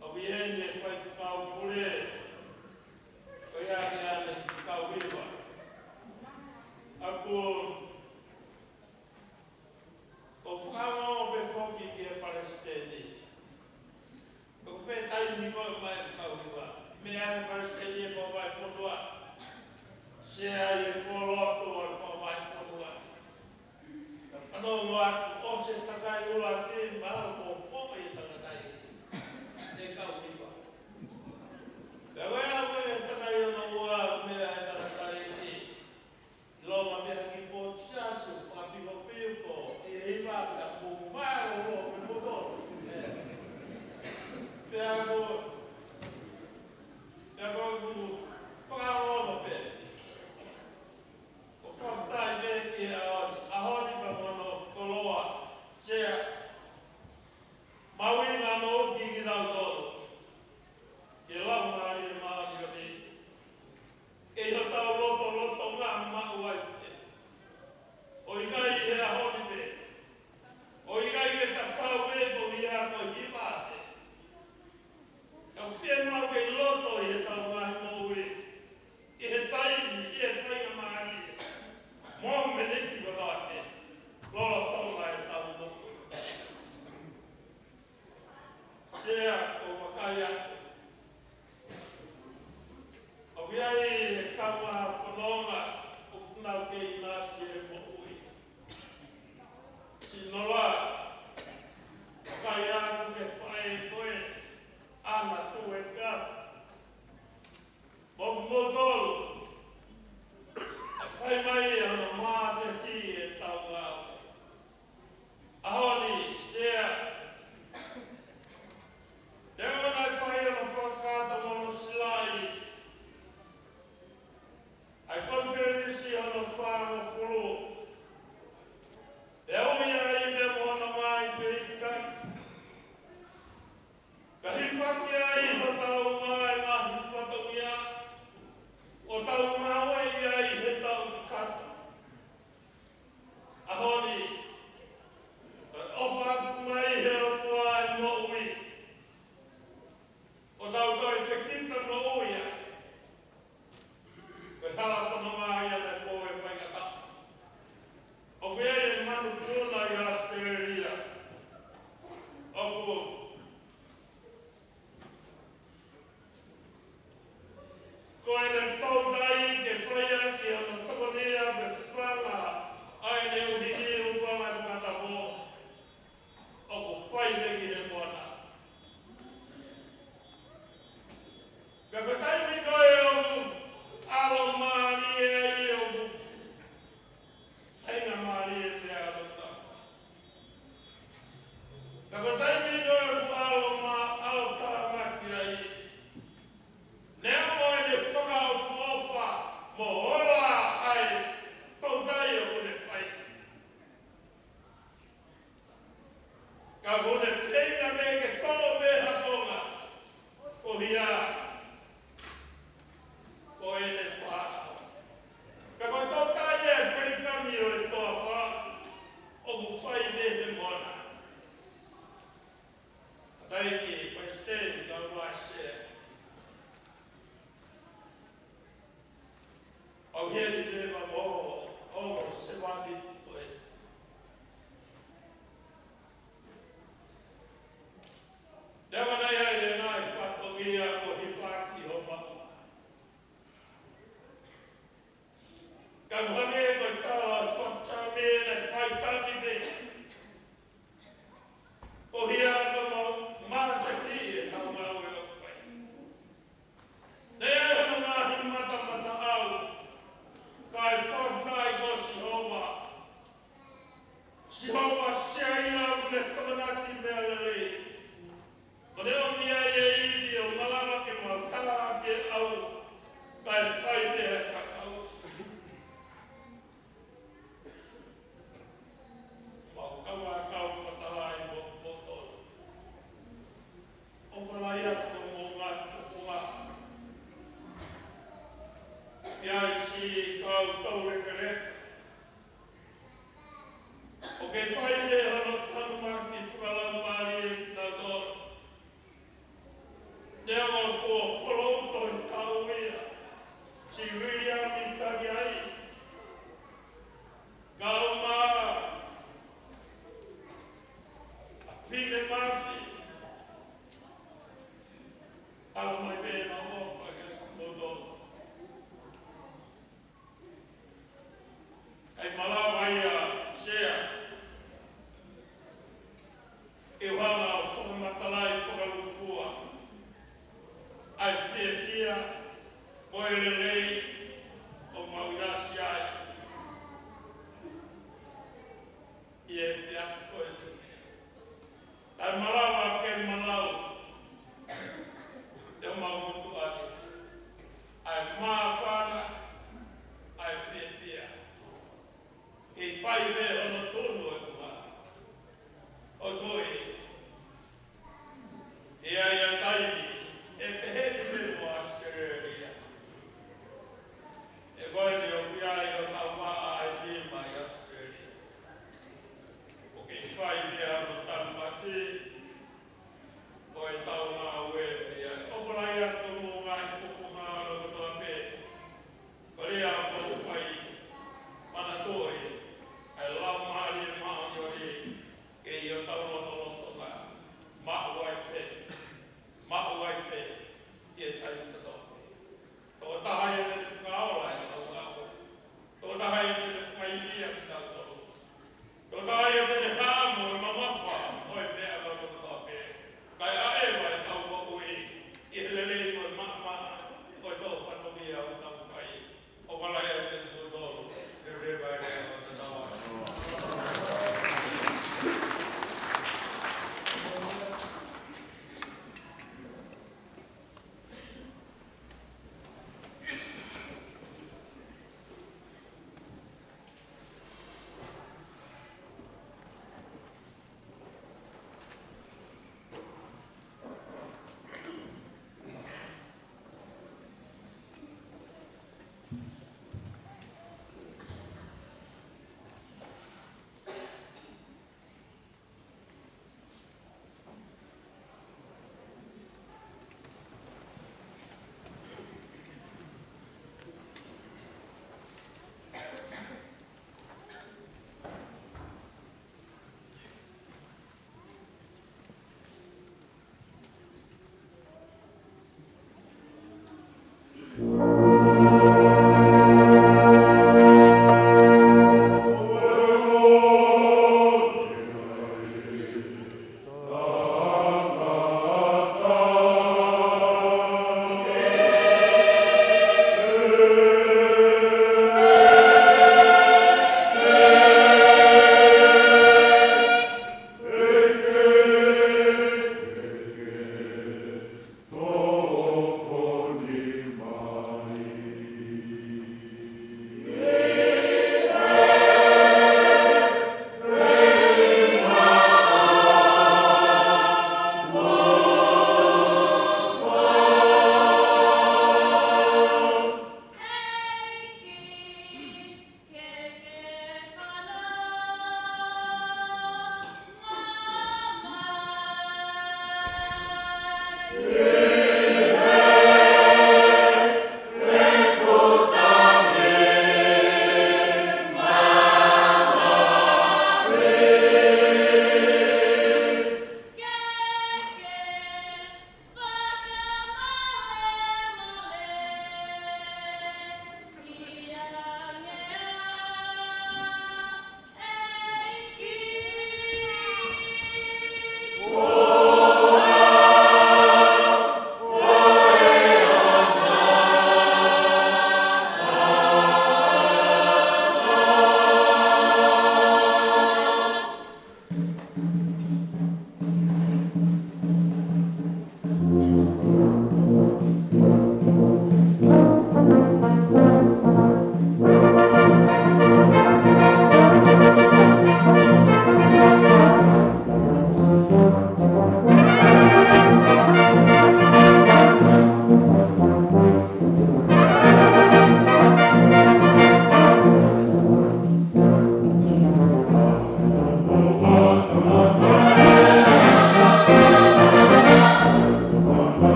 O wihene whai whakau pule. Ko iane ane kau hiwa. Ako o whanonga me whoki ki e Palestini. Ko whetai ni koe mai kau hiwa. Me ane Palestini e whawai whanua. Se ai e koloto o whawai whanua. Ano ngā o se takai ula te mara ko whoma i takatai. Te kau hiwa. Ka wea koe e takai ona ua mea e takatai ki. Loma mea ki po tiasu, whapiho piuko, i e hiwa ka po maro ro me motor. Pea ko, kuru, whakaro ma pe. O whaktai me ki a ori, a hori pa mono koloa, tea. Maui ngā mo ki ki rau toro. Ke lau ngāri e maari o ni. E ho tau loto ngā mau ai te. O ikai e a hori pe. O ikai e takau e ko i a ko i pāte. Kau whia mau kei loto i he tau ngāhi mou e. I he taimi, i he whainga maari. Mō me neki ko tāke. Lolo taunga e tau moku. Tea o wakai atu. O viai e kaua whanonga o kunau kei nāsi e mohui. Tinola, wakai atu me whae koe, ana tu e ka. Moku motolu, e whai mai e ana mā te ki e tau ngāo. Ahoni, tea. Rewa nai whai ana whakata mono silai. Ai konferensi ana whāma wani koe. Dewa na ia e nā i whakongia o hi whaki o mako. Ka muhane e koe tāla whatame nei whaitani me. O hia ko mo mātaki e tau ngau e o koe. Nei e hana ngāhi mata au. Kai whawhai ko Sihova. Sihova sea ina ule tamanaki mea lelei. O reo mia e iwi o malama ke mau tala ke au. Kai whai te he kakau. Mau kawa kau whatalai mo potoro. O whalai ako mo ngā kukunga. Ia i si kau tau rekereka. O ke whai te hana tanuma ki whakalau maari e nā tōra. Nea mā kua poloto i tau ea. Si William i tari ai. Ka o mā. A whine māwhi. Ala mai pēna o whake koto. Ai malawa ia sea. E whanga o whakamatalai whakalufua. Ai whia moe lelei o maurasi ai. I e whia koe. Tai malawa ke malau. Te o maukutu ai. Ai maa whana. Ai whia. E whai me ono tonu e kua. O toi. E ai a taimi. E peheni me mo Australia. E koe ni o whiai o tau maa ai tima i Australia. O ke whai me ano tanumaki. O e tau ngā ue mea. O whalai atu mo ngai kukunga aro kotoa pe. Ko rea o whai mana toi. Ai lau maari e maa o e. Ke i o tau loto loto ngā. Maa wai pe. Maa wai pe. I e tai tato. Tō tahai e te whakaola e tau ngāo. Tō tahai e te whailia ki tau tau. Tō tahai e te hāmo e mamawha. Oi mea karo kotoa pe. Kai ae vai tau ko ui. I he lelei koe maa. Oi tō whanongia o tau whai. O walai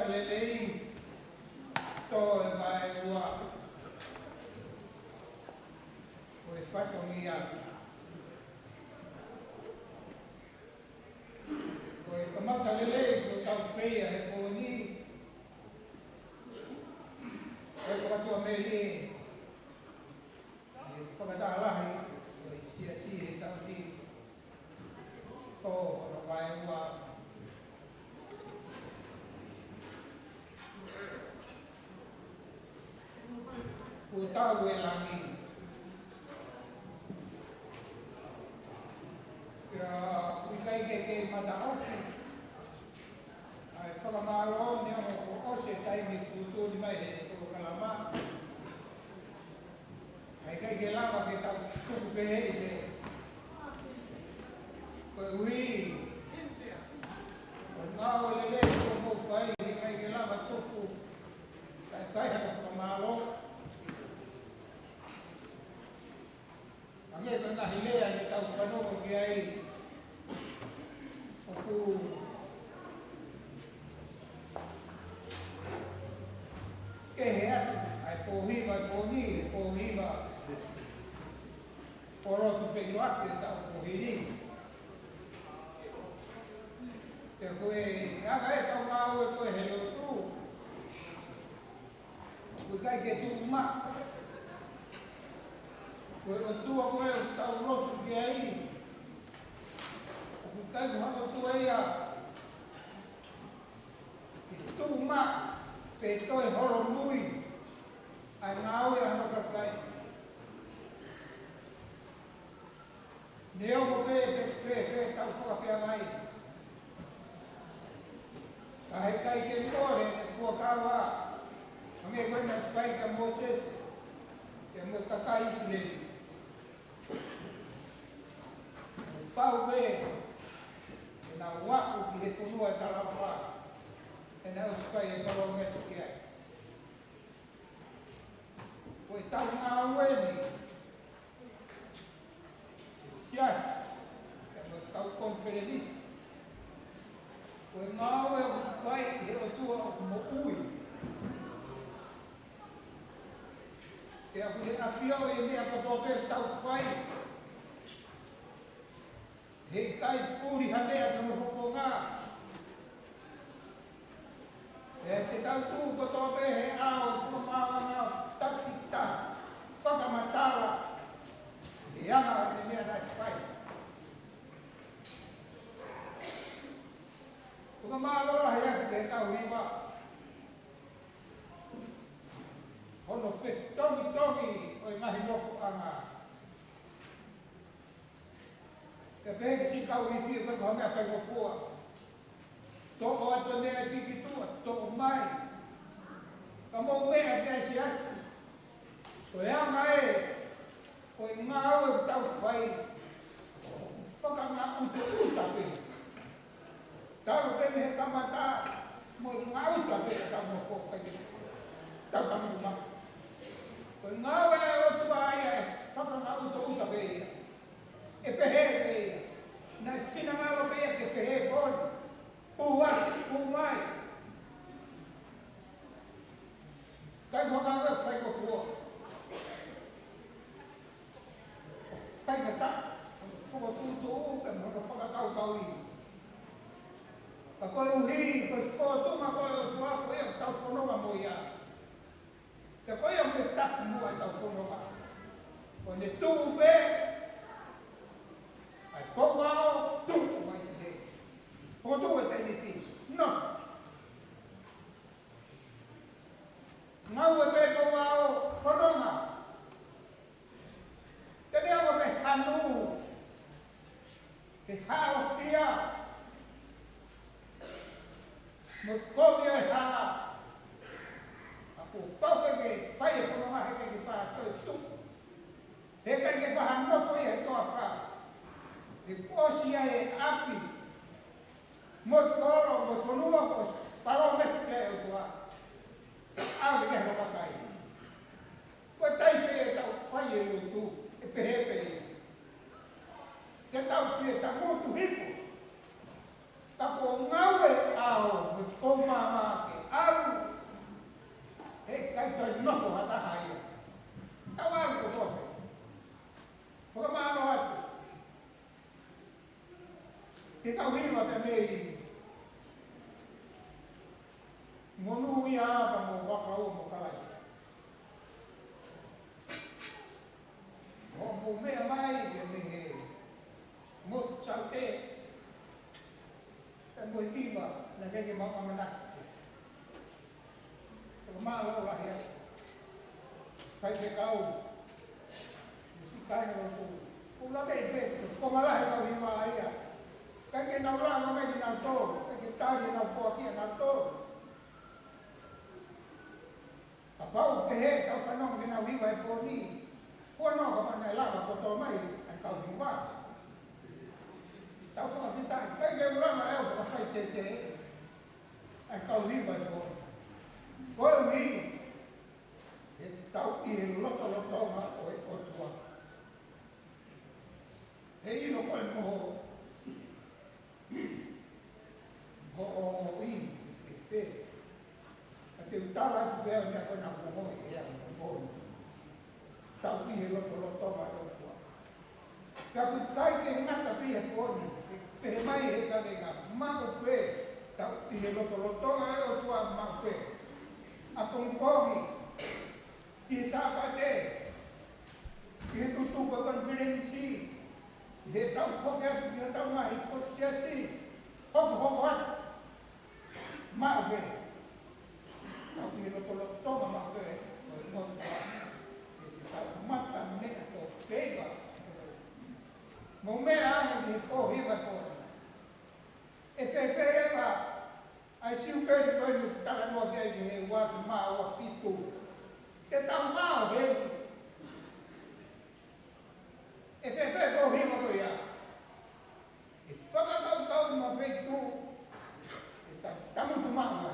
lelei to e vai ua o e whatongia. O e kamata lelei ko tau whea he pōni o e whakatua meri e whakatalahi o e sia si he tau ti to o vai ua. O tau e langi. Kia wikai ke mata ofi. Ai whakamaro ne o ose taimi tūtūri mai he toko kalama. Ai kai ke lama ke tau tuku pehe i te. Koe ui. Koe ngāo lele ko mō whai he kai ke lama tuku. Kai whai hata whakamaro. Ange ko ngahi lea ne tau whanongo ki ai oku kehe atu ai pōhiwa pōni e pōhiwa porotu whenua ake tau pōhiri te koe aga e tau ngāo e koe he lotu koe kai ke tu ma koe o tua koe o tau rotu ki ai. O kai ko hako tua ia. I tu ma, pe toi horo nui. Ai ngāo e ano ka kai. Neo mo pe pe tau whakawhia mai. Ka he kai ke more ne fua kawa. Ange koe na whai ka Moses. Ke mo kakai Israeli. Pau e nā waku ki he whunua e tarawha e nā uspai e palo mesa ki ai. Ko e tau ngā ueni e sias e mo tau konferenisi. Ko e ngā ue o whai he o tua o mo ui. E aku he awhiau e mea kato tau whai he kai pūri hanea ka mawhawhonga. E te tau tū koto pe he ao whamawanga takita whakamatara he anga o te mea nai whai. Puka maalora he ake pe tau riwa. Hono whe tongi o i ngahi nofu anga. Te pēke si kau i whia koe ko mea whai ko fua. Tōko ato nea i whiki tua, tōko mai. Ka mō mea te asi asi. Ko e anga e, ko e ngā au e tau whai. Whaka ngā uta uta pe. Tau pe me he kamata, mo e ngā uta pe e tau no whoka i tau kamuma. Ko e ngā au e o tua ai e, whaka ngā uta pe e. E pehe pe ia. Nai whina ngālo pe ia ke pehe pōni. Pūwari, pūmai. Kai ko ngāwe whai ko fua. Kai ka ta. Whaka tūtū upe, mono whaka kau i. Ka koe uhi, koe whōtunga koe o tua koe o tau whanonga mo ia. Te koe o me tapu mua i tau whanonga. Ko ne tūpe, ai pōngao, tūku mai si te. Pōtū e te niti. No. Ngau e pe pōngao, whanonga. Te nea me hanu. Te hao whia. Mo kovia e hala. Ako pauke ke whai e whanonga heke ki wha toi tūku. Heke ki wha nofo i he toa wha. Te kōsia e api, mo koro, mo whanua kos, palo mesi ke o tua. Au te keho kakai. Ko taipe e tau whai e lutu, e pehepe e. Te tau whie ta motu hifo. Ta ko ngau e ao, me kōmama ke o mo kalaisa. O mo mea mai e me he mo tsau te mo tima na keke mamanaki. Ko malo la he. Kai te kau. Si kai no ko. Ko la be be ko mala he ka viva ia. Kai ke na la ma me na to, kai ke tari na po ki na to. Apau pe he ka fa no ke na viva e po ni. Ko no ka na la ka to mai ai ka viva. Tau fa fita kai ke la ma e fa fa te te. Ai ka viva e po. Ko mi e tau i loto ma o tua. E ino ko e mo o i te te utala tu pe me ko na mo e a mo tau i loto ma o tua. Ka ku kai ke ngata pi e ko ni pe mai e ka venga ma o pe tau i loto ma o tua ma pe. A kongi di sapate ke tu ko confidensi he tau foga he tau mai ko siasi ho ma be tau ke lo ma be mo tau mata me to pega mo me a ni ko hiva ko e fe va ai si u per ko ni tala no ke he wa ma wa fitu ke tau ma be e fe ko hiva ko ya e whakakau ma whaitu e tamu tu maa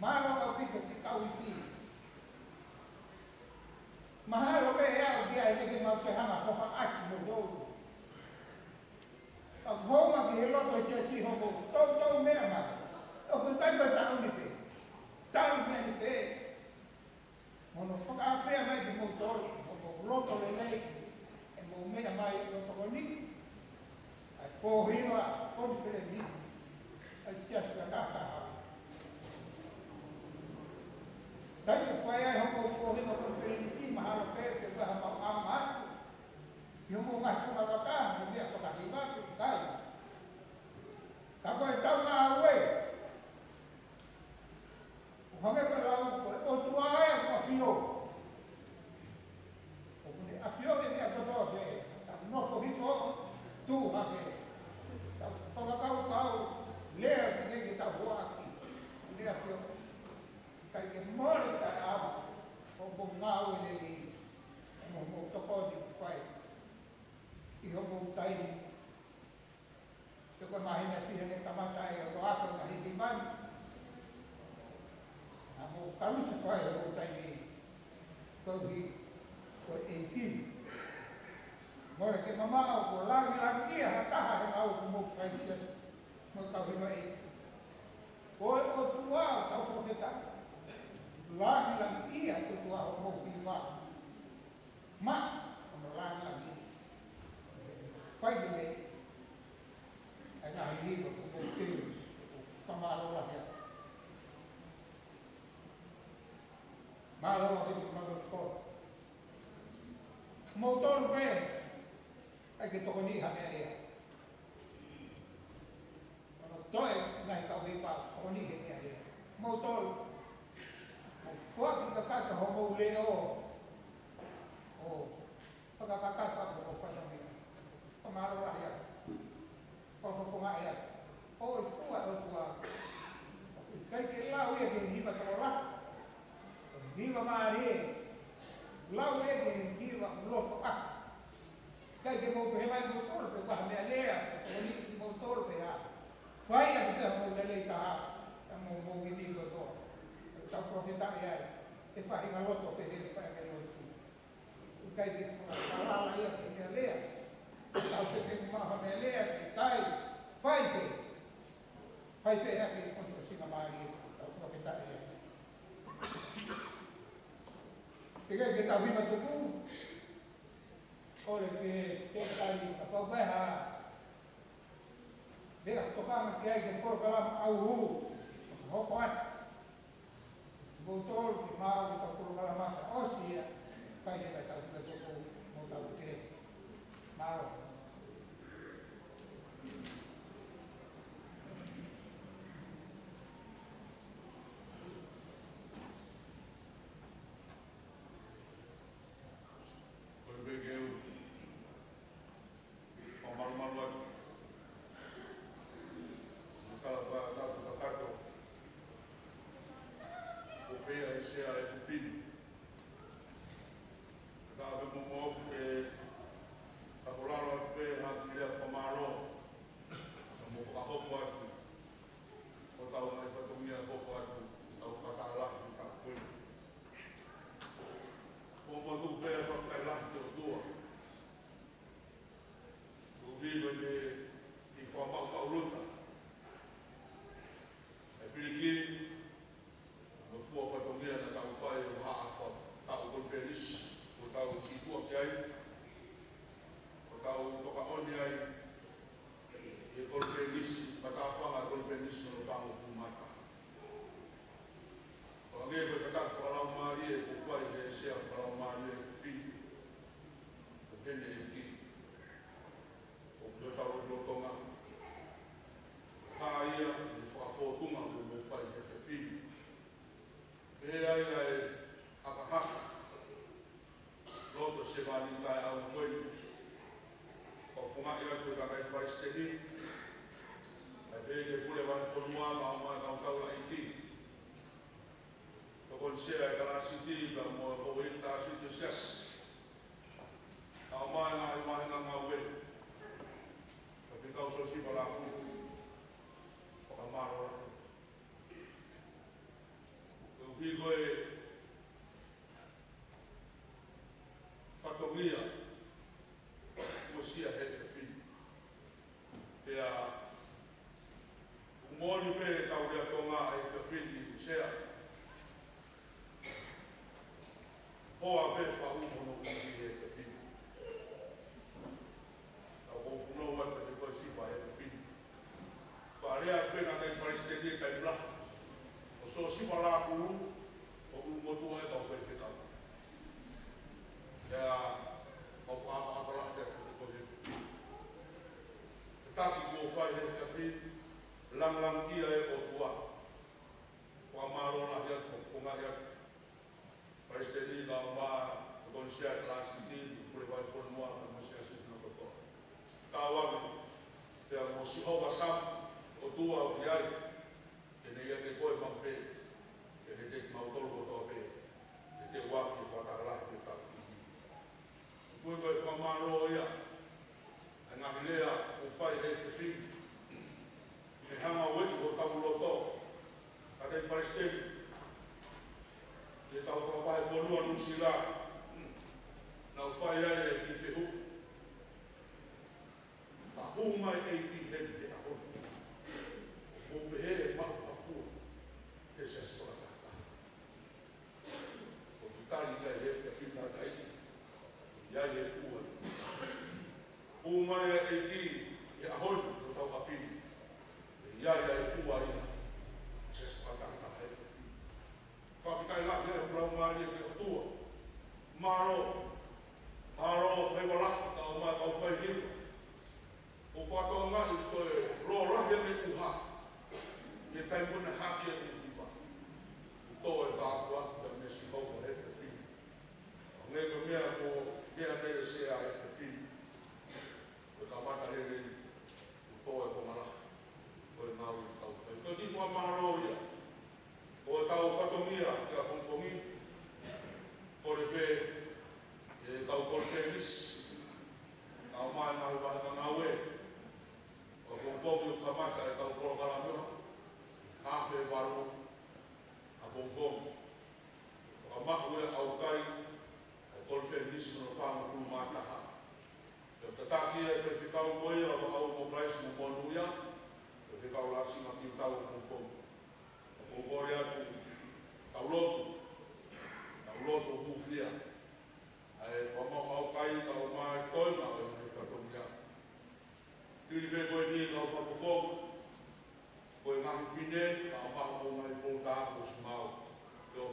mahalo au pika si kau i whi mahalo pe au kia e teke mau te hanga koha asi mo dou a homa ki he loto si a si homo tau mea ma o ku kai ko tau ni pe tau mea ni pe mono whakawhea mai ki mo tolu o loto le nei e mo mea mai loto ko niki ko hiwa conference asia strata dai que foi ai ho ko hiwa conference mahalo pe te ba ma ama yo mo ma chunga ka ka ni a ka hiwa pe kai ka ko ta ma we o ha me ko la o tu ai ko fio o ne afio que me a todo be no fo hiwa tu ha ke Pagkakau lea ki ke ta hoa aki lea fio kai ke mora ta ama o mo ngau e li mo toko ni pai i ho mo tai ni se ko mahina fi ne kamata e o ako na hindi man a mo kalu se fai o tai ni ko hi ko enti Mora ke mama ko lagi dia hataha he au mo kai sias mo ka vi mai ko o tua tau fo feta lagi ia ko tua o mo pi ma o lagi pai de me ai na hi ko mo te kamalo la ya malo la ke mo ko mo tol pe ai ke toko ni ha mea lea. Ono toe ngai kau hipa, toko ni he mea lea. Mau tolu. Mau fuaki ka kata ho mau lea o. O, whakakakata ako ko whata mea. Pamaro la hea. Whawhawhonga ea. O, e fua o tua. Kai ke lau ea ke hipa toko la. Hipa maa rea. Lau ea ke hipa loto a. Kai ke mo pe mai mo tol pe ba me lea ni mo tol pe ha vai a te mo le ta ta mo vi go to ta profeta ya e fa inga loto pe de fa ke loto kai ke la la ia ke me lea ta te ma me lea ke kai fai pe ha ke ko se singa mari ta profeta ya ke ta vi ma tu ole ke se kai ka pa vai ha de a toka ma ke ai ke por kala au hu ho ko at botol ki mau ki tau kuru kala maka o sia kai ke kai tau ka toko mo tau kires mau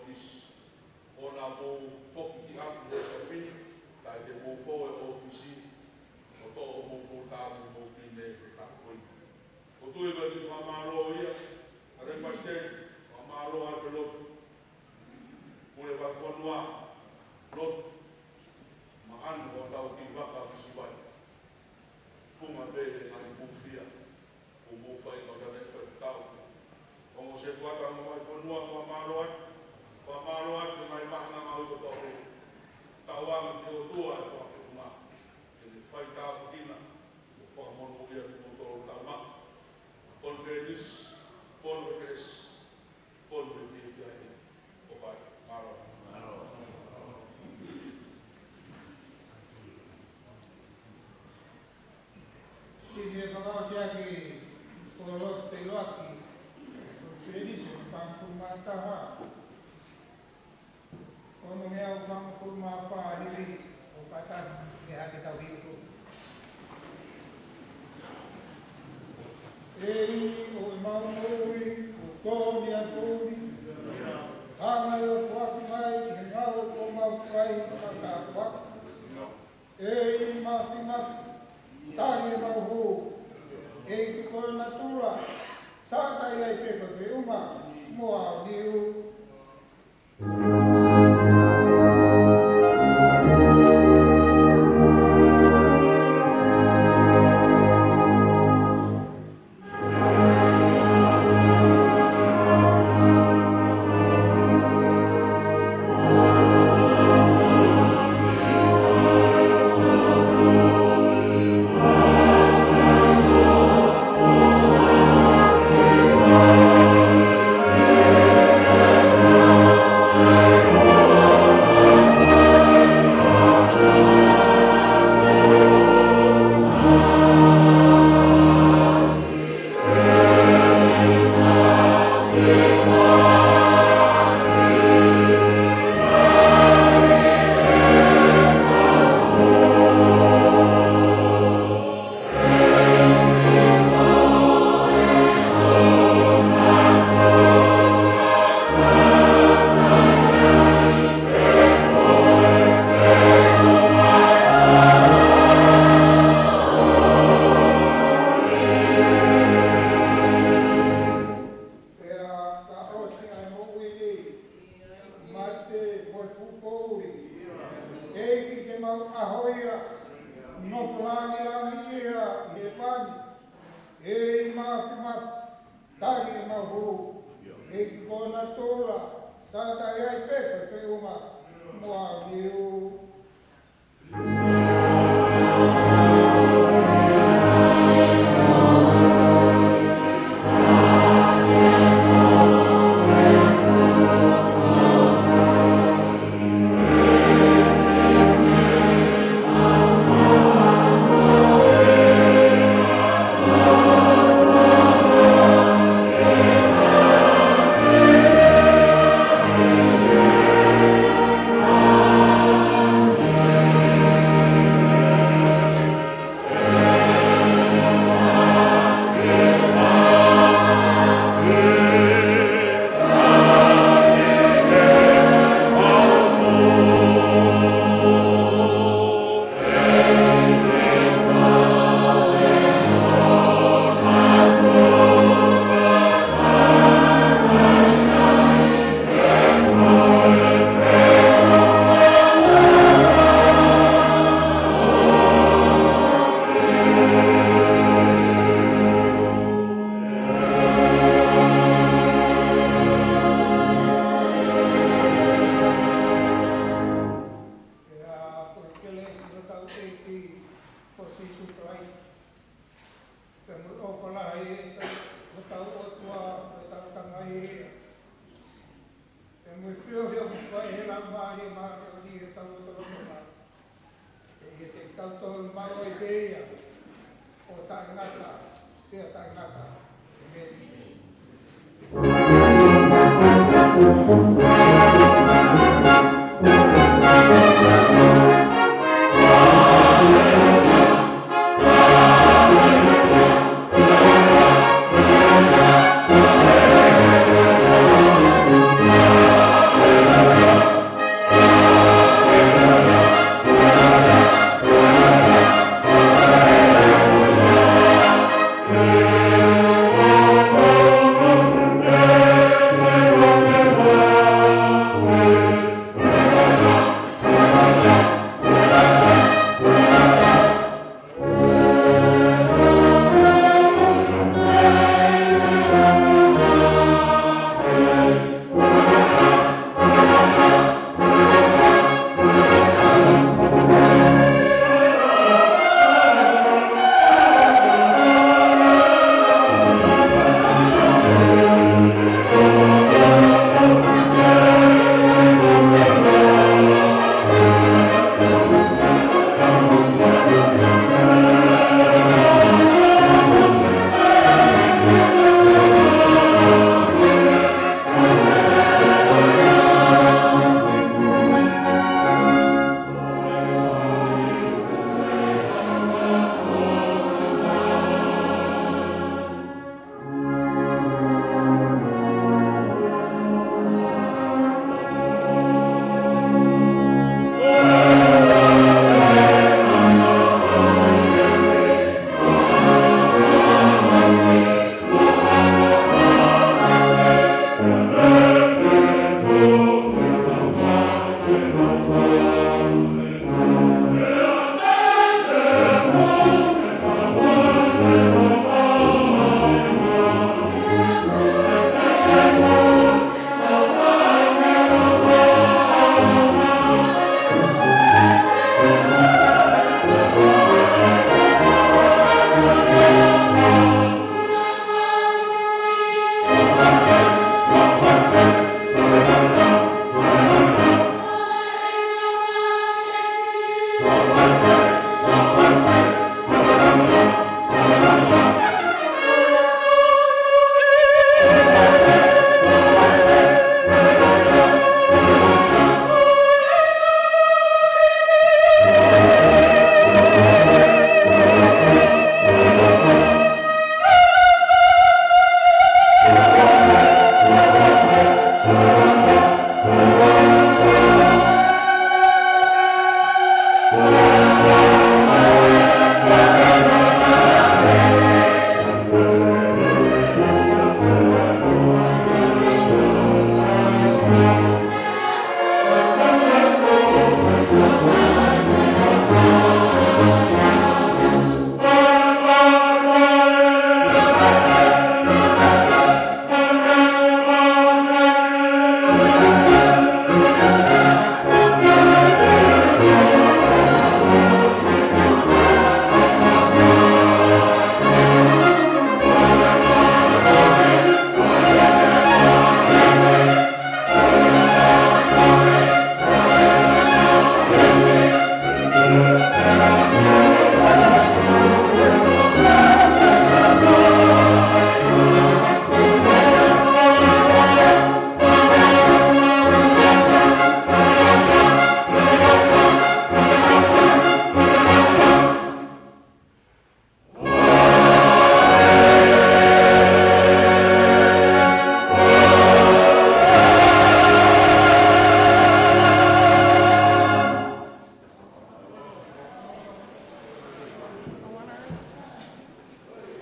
office. Ona mo foki ki aku e office, tai te mo fo e office, o to o mo fo tamu mo pine e kakoi. O tu e gati whamaro ia, a re pasteri, whamaro a te lotu. Ure wa whanua, lotu, ma anu o tau ki waka kisi wai. Kuma pēhe ngai mufia, o mo whai o tane whai tau. O mo se waka mo mai whanua whamaro ai, whamaro ai, ki mai mahanga mau ko tau rei. Tau anga te o tua e whaketuma, e ne whai tau tina, o whakamono ia ki mo toro tau ma. Convenis, converes, convenis, o vai, maro. Ini whakawasi aki kororot te loaki, Convenis, whangfurumata ha. Ono mea o whangfurumata whahiri, o kata me hake tau hiutu. Ei, o maunoi, o tōni a tōni, hanga o whaku mai, he ngau o mawhai kaka waka. Ei, mawhi mawhi, tari e mauho, ei ki koe natura, sātai ai pepa te uma, moa o niu.